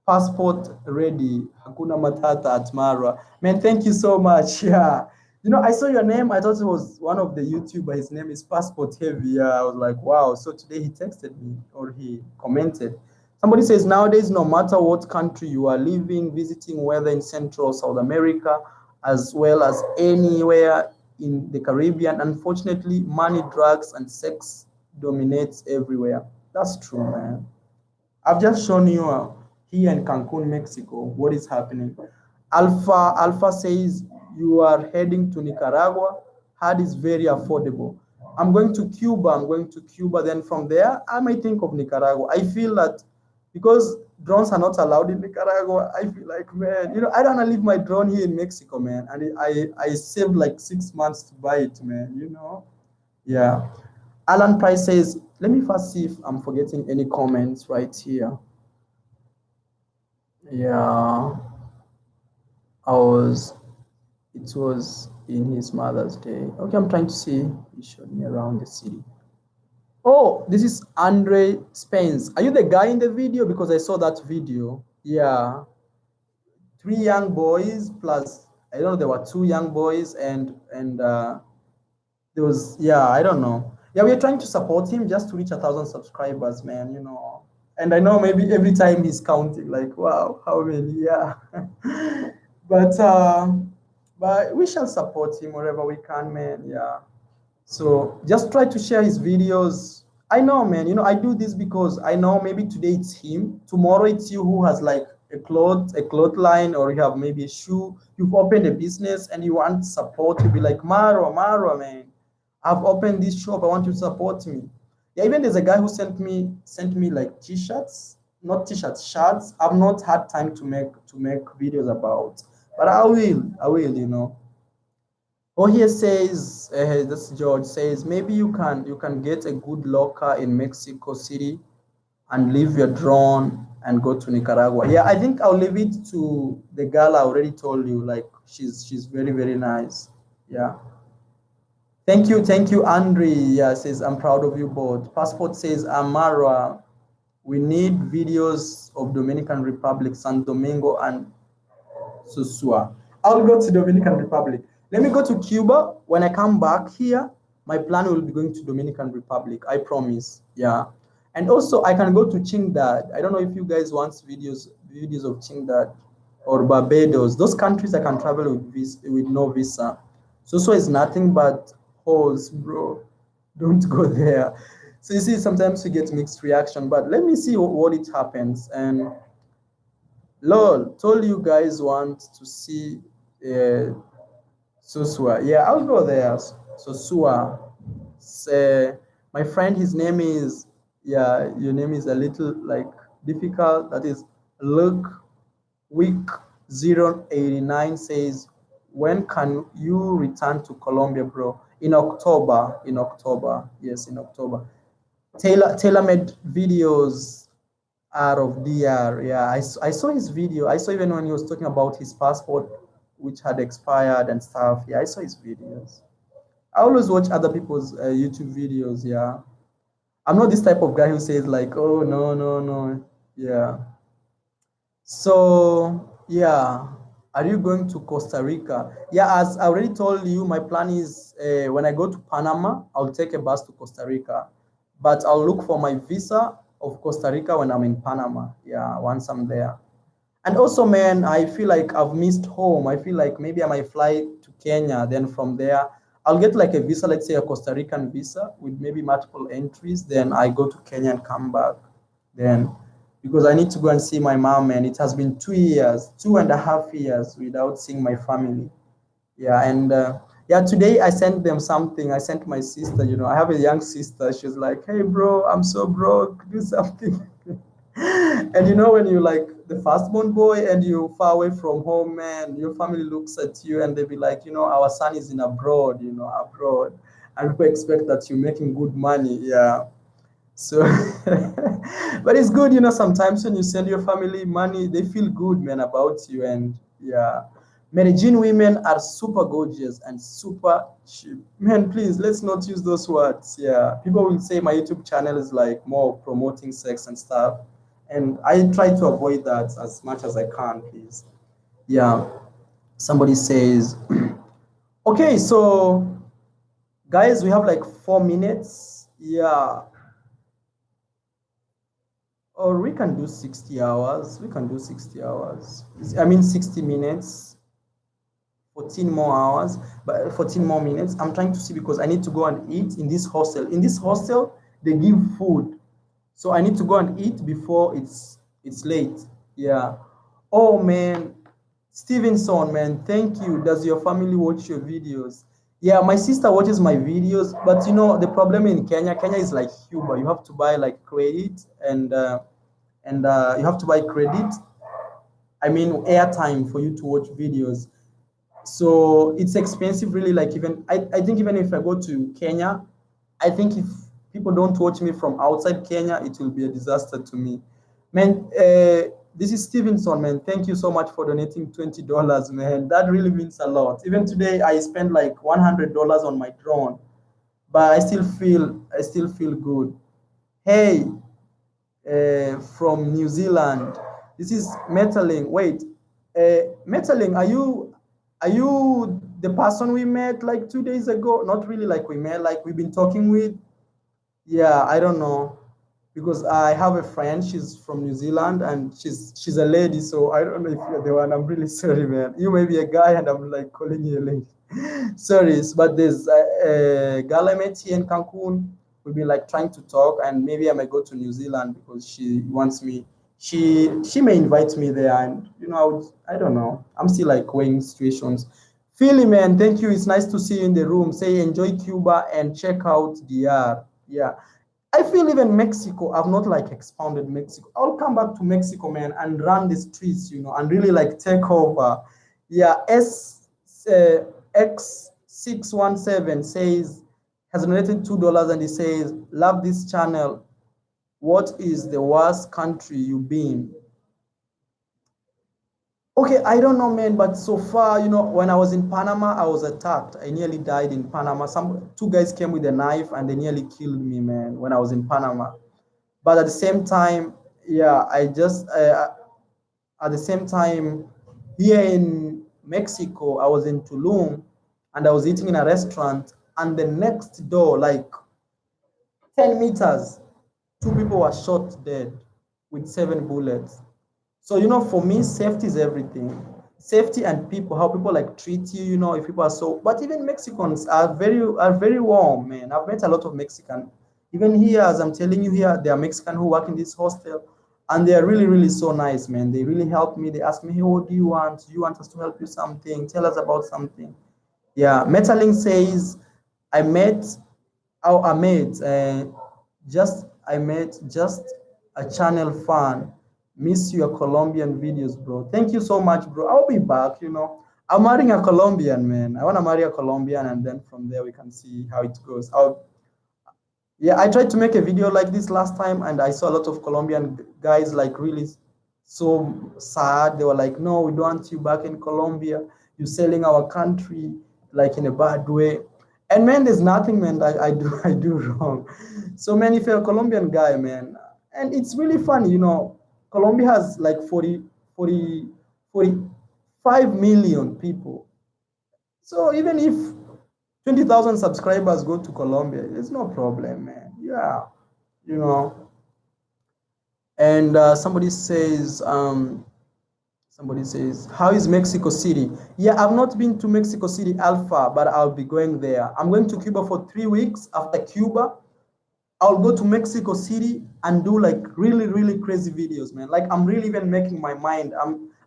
Passport ready. Hakuna Matata at Mara. Man, thank you so much. Yeah. You know, I saw your name. I thought it was one of the YouTuber. His name is Passport Heavy. Yeah. I was like, wow. So today he texted me or he commented. Somebody says nowadays, no matter what country you are living, visiting, whether in Central or South America, as well as anywhere in the Caribbean, unfortunately, money, drugs, and sex dominates everywhere. That's true, man. I've just shown you here in Cancun, Mexico, what is happening. Alpha says you are heading to Nicaragua. Had is very affordable. I'm going to Cuba. I'm going to Cuba. Then from there, I might think of Nicaragua. I feel that because drones are not allowed in Nicaragua, I feel like, man, you know, I don't want to leave my drone here in Mexico, man. And I saved like 6 months to buy it, man, you know? Yeah. Alan Price says, let me first see if I'm forgetting any comments right here. Yeah, I was, it was in his Mother's Day. Okay, I'm trying to see. He showed me around the city. Oh, this is Andre Spence. Are you the guy in the video? Because I saw that video. Yeah, 3 young boys plus, I don't know, there were 2 young boys and there was, yeah, I don't know. Yeah, we're trying to support him just to reach 1,000 subscribers, man, you know. And I know maybe every time he's counting, like, wow, how many? Yeah. but uh, but we shall support him wherever we can, man. Yeah. So just try to share his videos. I know, man. You know, I do this because I know maybe today it's him, tomorrow it's you who has like a cloth line, or you have maybe a shoe. You've opened a business and you want support. You'll be like, Maro, man, I've opened this shop. I want you to support me. Yeah, even there's a guy who sent me like t-shirts, not t-shirts, shirts. I've not had time to make videos about, but I will, you know. Oh, here says, this George says, maybe you can get a good locker in Mexico City and leave your drone and go to Nicaragua. Yeah, I think I'll leave it to the girl I already told you. Like she's very, very nice. Yeah. Thank you, Andre. Yeah, says I'm proud of you both. Passport says Amara. We need videos of Dominican Republic, San Domingo, and Susua. I'll go to Dominican Republic. Let me go to Cuba. When I come back here, my plan will be going to Dominican Republic. I promise. Yeah. And also I can go to Chingdad. I don't know if you guys want videos of Chingdad or Barbados. Those countries I can travel with no visa. So is nothing but holes, bro. Don't go there. So you see, sometimes you get mixed reaction, but let me see what it happens. And lol, told you guys want to see Susua. Yeah, I'll go there. Susua. Say, my friend, his name is, yeah, your name is a little like difficult. That is Luke Week 089 says, when can you return to Colombia, bro? In October. In October. Yes, in October. Tailor-made videos out of DR. Yeah, I saw his video. I saw even when he was talking about his passport. which had expired and stuff. Yeah, I saw his videos. I always watch other people's YouTube videos. Yeah, I'm not this type of guy who says like, oh no, no, no. Yeah. So yeah, are you going to Costa Rica? Yeah, as I already told you, my plan is when I go to Panama, I'll take a bus to Costa Rica, but I'll look for my visa of Costa Rica when I'm in Panama. Yeah, once I'm there. And also, man, I feel like I've missed home. I feel like maybe I might fly to Kenya. Then from there, I'll get like a visa, let's say a Costa Rican visa with maybe multiple entries. Then I go to Kenya and come back. Then, because I need to go and see my mom, and it has been 2 years, 2.5 years without seeing my family. Yeah, and yeah, today I sent them something. I sent my sister, I have a young sister. She's like, hey, bro, I'm so broke. Do something. And when you like the firstborn boy and you far away from home, man, your family looks at you and they be like, our son is in abroad, abroad. And people expect that you're making good money. Yeah. So, but it's good, sometimes when you send your family money, they feel good, man, about you. And yeah, Medellin women are super gorgeous and super cheap. Man, please, let's not use those words. Yeah, people will say my YouTube channel is like more promoting sex and stuff. And I try to avoid that as much as I can, please. Yeah, somebody says, okay, so guys, we have like 4 minutes. Yeah, or we can do 60 hours. We can do 60 hours. I mean, 60 minutes, 14 more hours, but 14 more minutes. I'm trying to see because I need to go and eat in this hostel. In this hostel, they give food. So I need to go and eat before it's late. Yeah. Oh man, Stevenson, man, thank you. Does your family watch your videos? Yeah, my sister watches my videos, but the problem in Kenya is like Cuba. You have to buy like credit and you have to buy credit. I mean airtime for you to watch videos. So it's expensive, really. Like I think even if I go to Kenya, I think if people don't watch me from outside Kenya, it will be a disaster to me. Man, this is Stevenson, man. Thank you so much for donating $20, man. That really means a lot. Even today, I spent like $100 on my drone, but I still feel good. Hey, from New Zealand. This is Metaling. Wait, Metaling, are you the person we met like 2 days ago? Not really like we met, like we've been talking with. Yeah, I don't know because I have a friend. She's from New Zealand and she's a lady. So I don't know if you're the one. I'm really sorry, man. You may be a guy and I'm like calling you a lady. Sorry, but there's a girl I met here in Cancun. We've been like trying to talk, and maybe I might go to New Zealand because she wants me. She may invite me there, and I don't know. I'm still like weighing situations. Philly, man, thank you. It's nice to see you in the room. Say enjoy Cuba and check out DR. Yeah. I feel even Mexico, I've not like expounded Mexico. I'll come back to Mexico, man, and run the streets, and really like take over. Yeah, X617 says, has donated $2 and he says, love this channel. What is the worst country you've been? Okay, I don't know, man, but so far, when I was in Panama, I was attacked. I nearly died in Panama. Two guys came with a knife and they nearly killed me, man, when I was in Panama. But at the same time, yeah, at the same time, here in Mexico, I was in Tulum and I was eating in a restaurant, and the next door, like 10 meters, two people were shot dead with 7 bullets. So, for me, safety is everything. Safety and people, how people like treat you, if people are so, but even Mexicans are very warm, man. I've met a lot of Mexican. Even here, as I'm telling you here, there are Mexican who work in this hostel and they are really, really so nice, man. They really help me. They ask me, hey, what do you want? Do you want us to help you something? Tell us about something. Yeah, Metaling says, I met, oh, I met just a channel fan. Miss your Colombian videos, bro. Thank you so much, bro. I'll be back, I'm marrying a Colombian, man. I want to marry a Colombian, and then from there we can see how it goes. Yeah, I tried to make a video like this last time, and I saw a lot of Colombian guys like really so sad. They were like, no, we don't want you back in Colombia. You're selling our country like in a bad way. And man, there's nothing, man, that I do I do wrong. So man, if you're a Colombian guy, man, and it's really funny, Colombia has like 45 million people. So even if 20,000 subscribers go to Colombia, it's no problem, man. Yeah, you know. And somebody says, how is Mexico City? Yeah, I've not been to Mexico City Alpha, but I'll be going there. I'm going to Cuba for 3 weeks. After Cuba, I'll go to Mexico City and do like really, really crazy videos, man. Like I'm really even making my mind.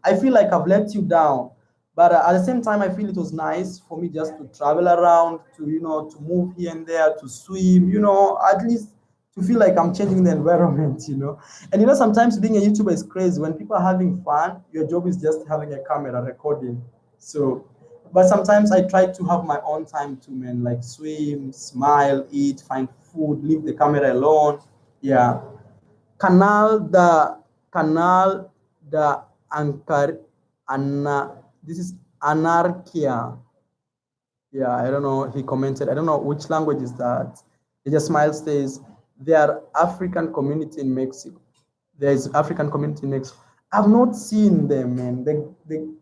I feel like I've let you down, but at the same time, I feel it was nice for me just to travel around, to move here and there, to swim, at least to feel like I'm changing the environment. And sometimes being a YouTuber is crazy. When people are having fun, your job is just having a camera recording. So, but sometimes I try to have my own time too, man, like swim, smile, eat, find food, leave the camera alone. Yeah. Canal Canal the Ankar Anna. This is Anarchia. Yeah, I don't know. He commented. I don't know which language is that. He just smile says, "There are African community in Mexico. There is African community in Mexico. I've not seen them, man.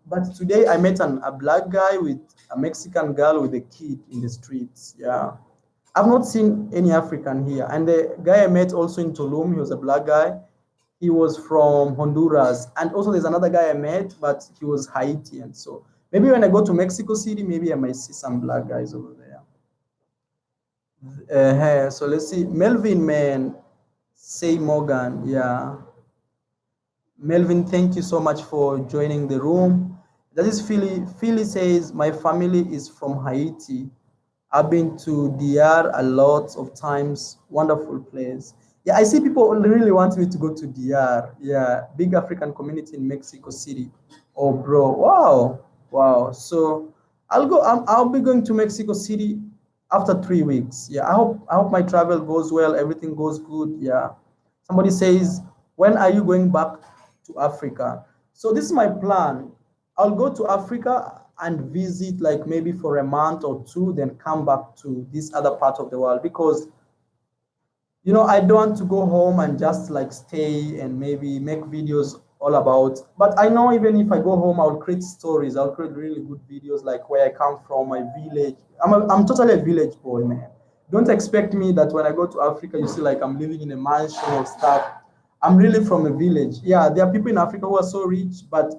But today I met a black guy with a Mexican girl with a kid in the streets. Yeah, I've not seen any African here. And the guy I met also in Tulum, he was a black guy. He was from Honduras. And also there's another guy I met, but he was Haitian. So maybe when I go to Mexico City, maybe I might see some black guys over there. Hey, so let's see. Melvin, man, say Morgan. Yeah. Melvin, thank you so much for joining the room. That is Philly. Philly says, my family is from Haiti. I've been to DR a lot of times. Wonderful place. Yeah, I see people really want me to go to DR. Yeah, big African community in Mexico City. Oh, bro, wow, wow. So I'll go. I'll be going to Mexico City after 3 weeks. Yeah, I hope my travel goes well. Everything goes good. Yeah. Somebody says, when are you going back to Africa? So this is my plan. I'll go to Africa and visit like maybe for a month or two, then come back to this other part of the world because I don't want to go home and just like stay and maybe make videos all about. But I know even if I go home, I'll create stories. I'll create really good videos like where I come from, my village. I'm totally a village boy, man. Don't expect me that when I go to Africa, you see like I'm living in a mansion or stuff. I'm really from a village. Yeah, there are people in Africa who are so rich, but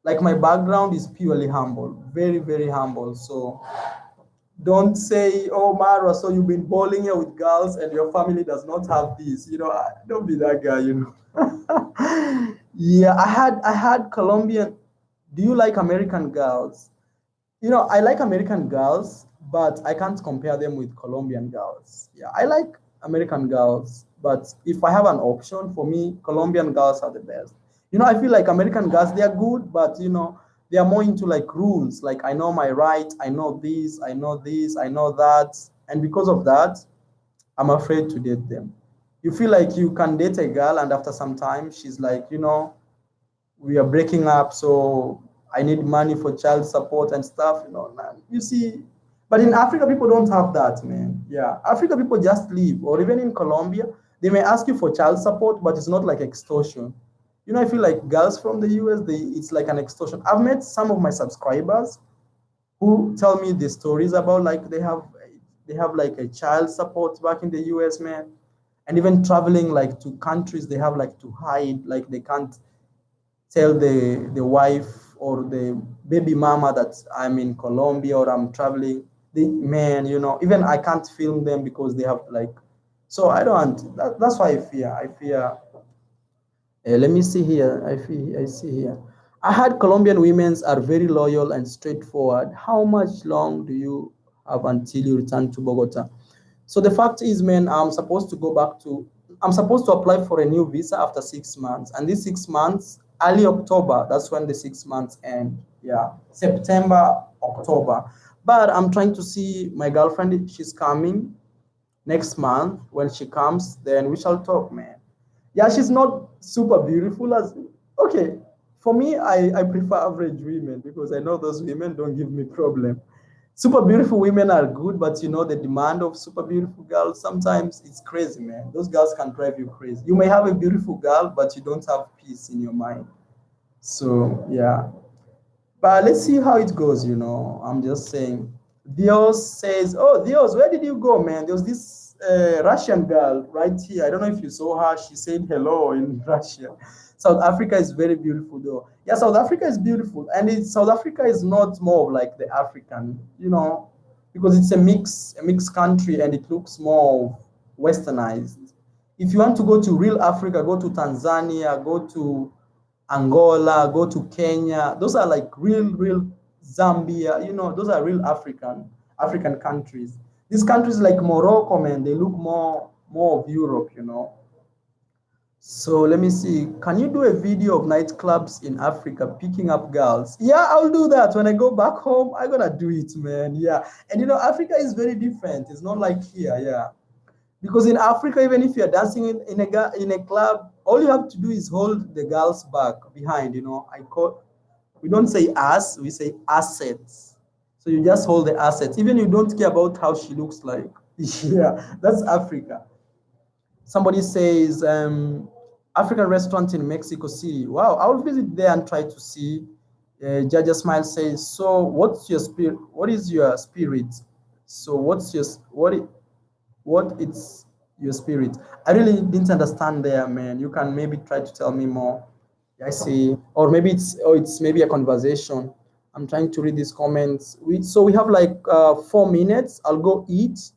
like my background is purely humble, very, very humble. So don't say, oh, Mara, so you've been bowling here with girls and your family does not have this. Don't be that guy. Yeah, I had Colombian. Do you like American girls? I like American girls, but I can't compare them with Colombian girls. Yeah, I like American girls, but if I have an option, for me, Colombian girls are the best. I feel like American girls, they are good, but they are more into like rules. Like I know my right, I know this, I know this, I know that. And because of that, I'm afraid to date them. You feel like you can date a girl, and after some time, she's like, we are breaking up, so I need money for child support and stuff, man. You see, but in Africa, people don't have that, man. Yeah, Africa people just leave, or even in Colombia, they may ask you for child support, but it's not like extortion. I feel like girls from the US, it's like an extortion. I've met some of my subscribers who tell me the stories about like they have like a child support back in the US, man, and even traveling like to countries they have like to hide, like they can't tell the wife or the baby mama that I'm in Colombia or I'm traveling. The man, even I can't film them because they have like. So I don't. That's why I fear. I fear. Let me see here. I see here. I heard Colombian women are very loyal and straightforward. How much long do you have until you return to Bogota? So the fact is, man, I'm supposed to apply for a new visa after 6 months. And these 6 months, early October, that's when the 6 months end. Yeah, September, October. But I'm trying to see my girlfriend, she's coming next month. When she comes, then we shall talk, man. Yeah, she's not super beautiful as, okay, For me, I prefer average women because I know those women don't give me problem. Super beautiful women are good, but you know the demand of super beautiful girls sometimes it's crazy, man. Those girls can drive you crazy. You may have a beautiful girl, but you don't have peace in your mind. So yeah. But let's see how it goes, you know. I'm just saying. Dios says, oh, Dios, where did you go, man? There was this Russian girl right here. I don't know if you saw her. She said hello in Russia. South Africa is very beautiful, though. Yeah, South Africa is beautiful. And South Africa is not more of like the African, you know, because it's a mixed country and it looks more westernized. If you want to go to real Africa, go to Tanzania, go to Angola, go to Kenya. Those are like real Zambia. You know, those are real African countries. These countries like Morocco, man, they look more of Europe. You know. So let me see. Can you do a video of nightclubs in Africa picking up girls? Yeah, I'll do that. When I go back home, I'm gonna do it, man. Yeah. And you know, Africa is very different. It's not like here, yeah. Because in Africa, even if you're dancing in a club, all you have to do is hold the girl's back behind. You know, we don't say ass, we say assets. So you just hold the assets. Even you don't care about how she looks like. Yeah, that's Africa. Somebody says African restaurant in Mexico City. Wow, I'll visit there and try to see. Jaja Smile says, so what's your spirit? What is your spirit? So what's your what it's your spirit? I really didn't understand there, man. You can maybe try to tell me more. I see, or maybe it's maybe a conversation. I'm trying to read these comments. We have like 4 minutes. I'll go eat.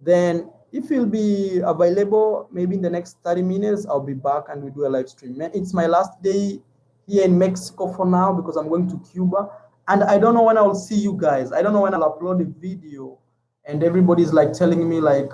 Then if you'll be available, maybe in the next 30 minutes, I'll be back and we do a live stream. Man, it's my last day here in Mexico for now because I'm going to Cuba, and I don't know when I'll see you guys. I don't know when I'll upload a video, and everybody's like telling me like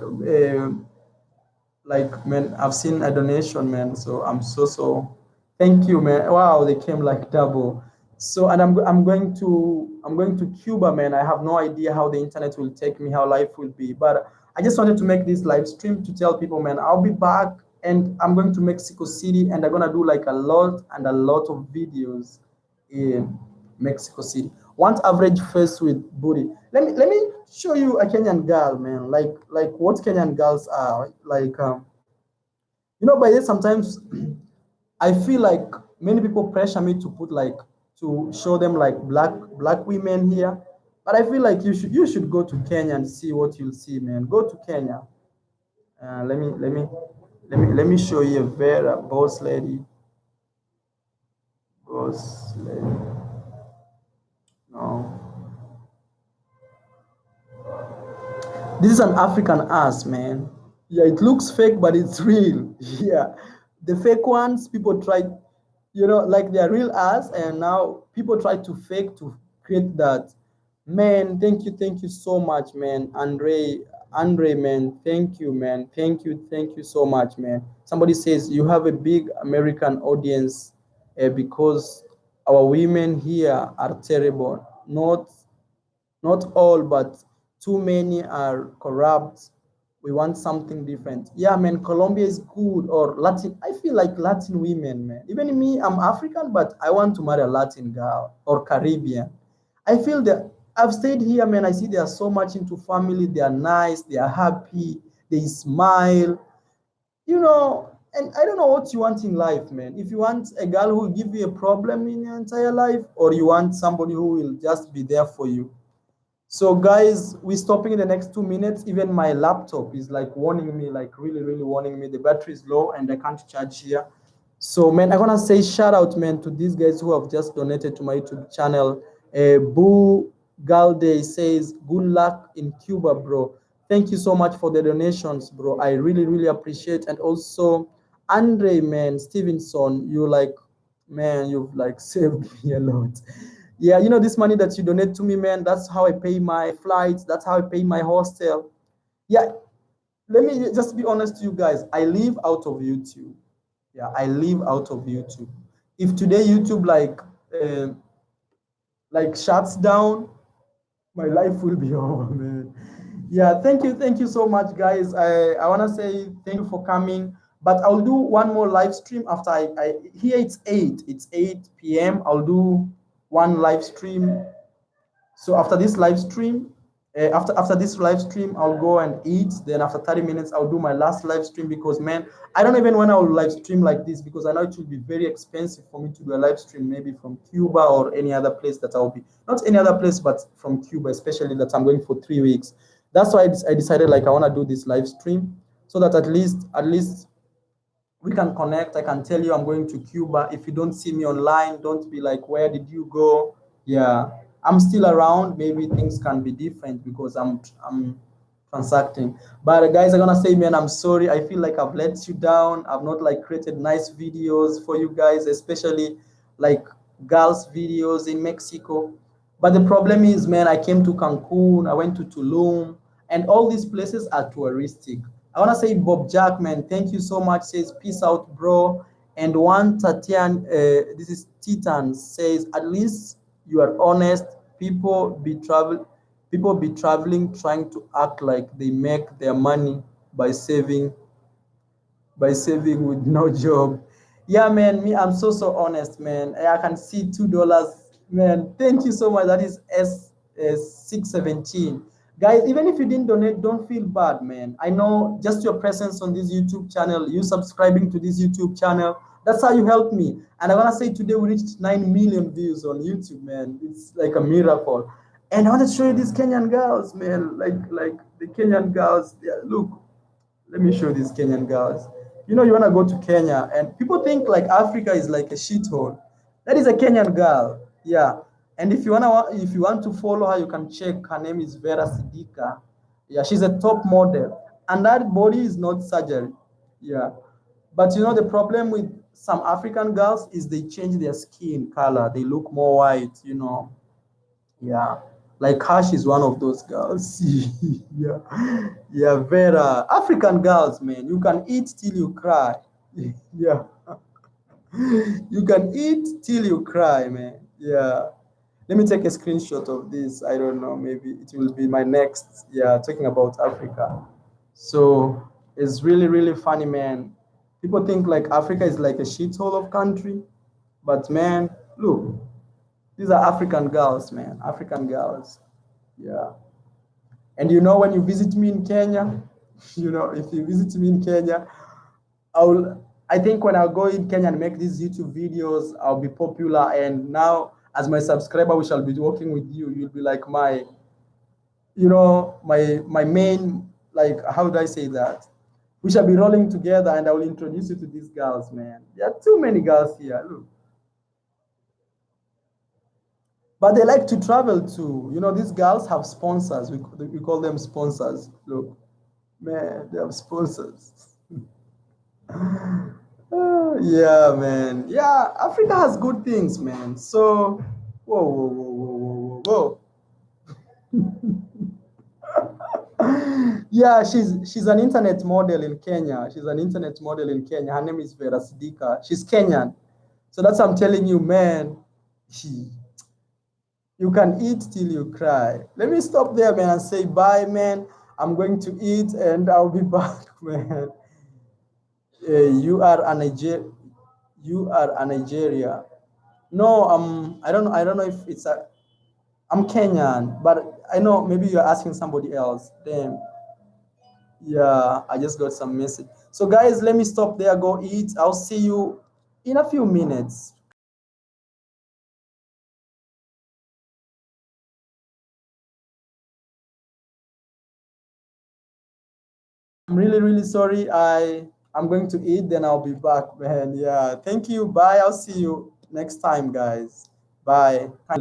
man, I've seen a donation, man. So I'm so thank you, man. Wow, they came like double. So and I'm going to Cuba, man. I have no idea how the internet will take me, how life will be. But I just wanted to make this live stream to tell people, man, I'll be back and I'm going to Mexico City and I'm gonna do like a lot of videos in Mexico City. Want average face with booty. Let me show you a Kenyan girl, man. Like what Kenyan girls are. Like by this sometimes I feel like many people pressure me to put like to show them like black women here. But I feel like you should go to Kenya and see what you'll see, man. Go to Kenya. Let me show you a Vera boss lady. No, this is an African ass, man. Yeah, it looks fake, but it's real. Yeah, the fake ones people try, like they're real ass, and now people try to fake to create that. Man, thank you so much, man. Andre, man, thank you, man. Thank you so much, man. Somebody says you have a big American audience because our women here are terrible. Not all, but too many are corrupt. We want something different. Yeah, man, Colombia is good, or Latin. I feel like Latin women, man. Even me, I'm African, but I want to marry a Latin girl or Caribbean. I feel that I've stayed here, man. I see they are so much into family. They are nice. They are happy. They smile. And I don't know what you want in life, man. If you want a girl who will give you a problem in your entire life, or you want somebody who will just be there for you. So guys, we're stopping in the next 2 minutes. Even my laptop is like warning me, like really warning me. The battery is low and I can't charge here. So man, I want to say shout out, man, to these guys who have just donated to my YouTube channel. Boo Galde says, good luck in Cuba, bro. Thank you so much for the donations, bro. I really appreciate. And also Andre, man, Stevenson, you've like saved me a lot. Yeah, this money that you donate to me, man, that's how I pay my flights, that's how I pay my hostel. Yeah, let me just be honest to you guys. I live out of YouTube. Yeah, I live out of YouTube. If today YouTube uh, shuts down, my life will be over, man. Yeah, thank you so much, guys. I want to say thank you for coming. But I'll do one more live stream after I here it's 8 p.m. I'll do one live stream. So after this live stream, after this live stream, I'll go and eat. Then after 30 minutes, I'll do my last live stream because man, I don't even when I'll live stream like this because I know it will be very expensive for me to do a live stream maybe from Cuba or any other place that I'll be not any other place but from Cuba, especially that I'm going for 3 weeks. That's why I decided like I want to do this live stream so that at least we can connect. I can tell you I'm going to Cuba. If you don't see me online, don't be like, where did you go? Yeah, I'm still around. Maybe things can be different because I'm transacting. But guys, I'm gonna say, man, I'm sorry. I feel like I've let you down. I've not like created nice videos for you guys, especially like girls videos in Mexico. But the problem is, man, I came to Cancun, I went to Tulum, and all these places are touristic. I want to say, Bob Jackman, thank you so much. Says, peace out, bro. And one Tatian, this is Titan, says, at least you are honest. People be traveling, trying to act like they make their money by saving with no job. Yeah, man, me, I'm so honest, man. I can see $2. Man, thank you so much. That is S617. Guys, even if you didn't donate, don't feel bad, man. I know just your presence on this YouTube channel, you subscribing to this YouTube channel, that's how you help me. And I wanna say today we reached 9 million views on YouTube, man. It's like a miracle. And I want to show you these Kenyan girls, man. Like the Kenyan girls. Yeah, look, let me show these Kenyan girls. You know, you want to go to Kenya, and people think like Africa is like a shithole. That is a Kenyan girl. Yeah. And if you want to follow her, you can check. Her name is Vera Sidika. Yeah, she's a top model. And that body is not surgery. Yeah. But you know, the problem with some African girls is they change their skin color. They look more white, you know. Yeah, like Cash is one of those girls. Yeah, yeah, Vera. African girls, man, you can eat till you cry. Yeah, you can eat till you cry, man. Yeah. Let me take a screenshot of this. I don't know, maybe it will be my next. Yeah, talking about Africa. So it's really funny, man. People think like Africa is like a shithole of country, but man, look, these are African girls, man. African girls. Yeah. And you know, when you visit me in Kenya, you know, if you visit me in Kenya, I think when I'll go in Kenya and make these YouTube videos, I'll be popular. And now, as my subscriber, we shall be working with you. You'll be like my, you know, my main, like, how do I say that? We shall be rolling together, and I will introduce you to these girls, man. There are too many girls here. Look. But they like to travel too. You know, these girls have sponsors. We call them sponsors. Look, man, they have sponsors. Yeah, man. Yeah, Africa has good things, man. So, whoa. Yeah, she's an internet model in Kenya. She's an internet model in Kenya. Her name is Vera Sidika. She's Kenyan. So that's what I'm telling you, man. You can eat till you cry. Let me stop there, man, and say bye, man. I'm going to eat and I'll be back, man. You are a You are a Nigeria. No, I don't know if it's a. I'm Kenyan, but I know maybe you're asking somebody else. Damn. Yeah, I just got some message. So, guys, let me stop there. Go eat. I'll see you in a few minutes. I'm really sorry. I'm going to eat, then I'll be back, man. Yeah. Thank you. Bye. I'll see you next time, guys. Bye.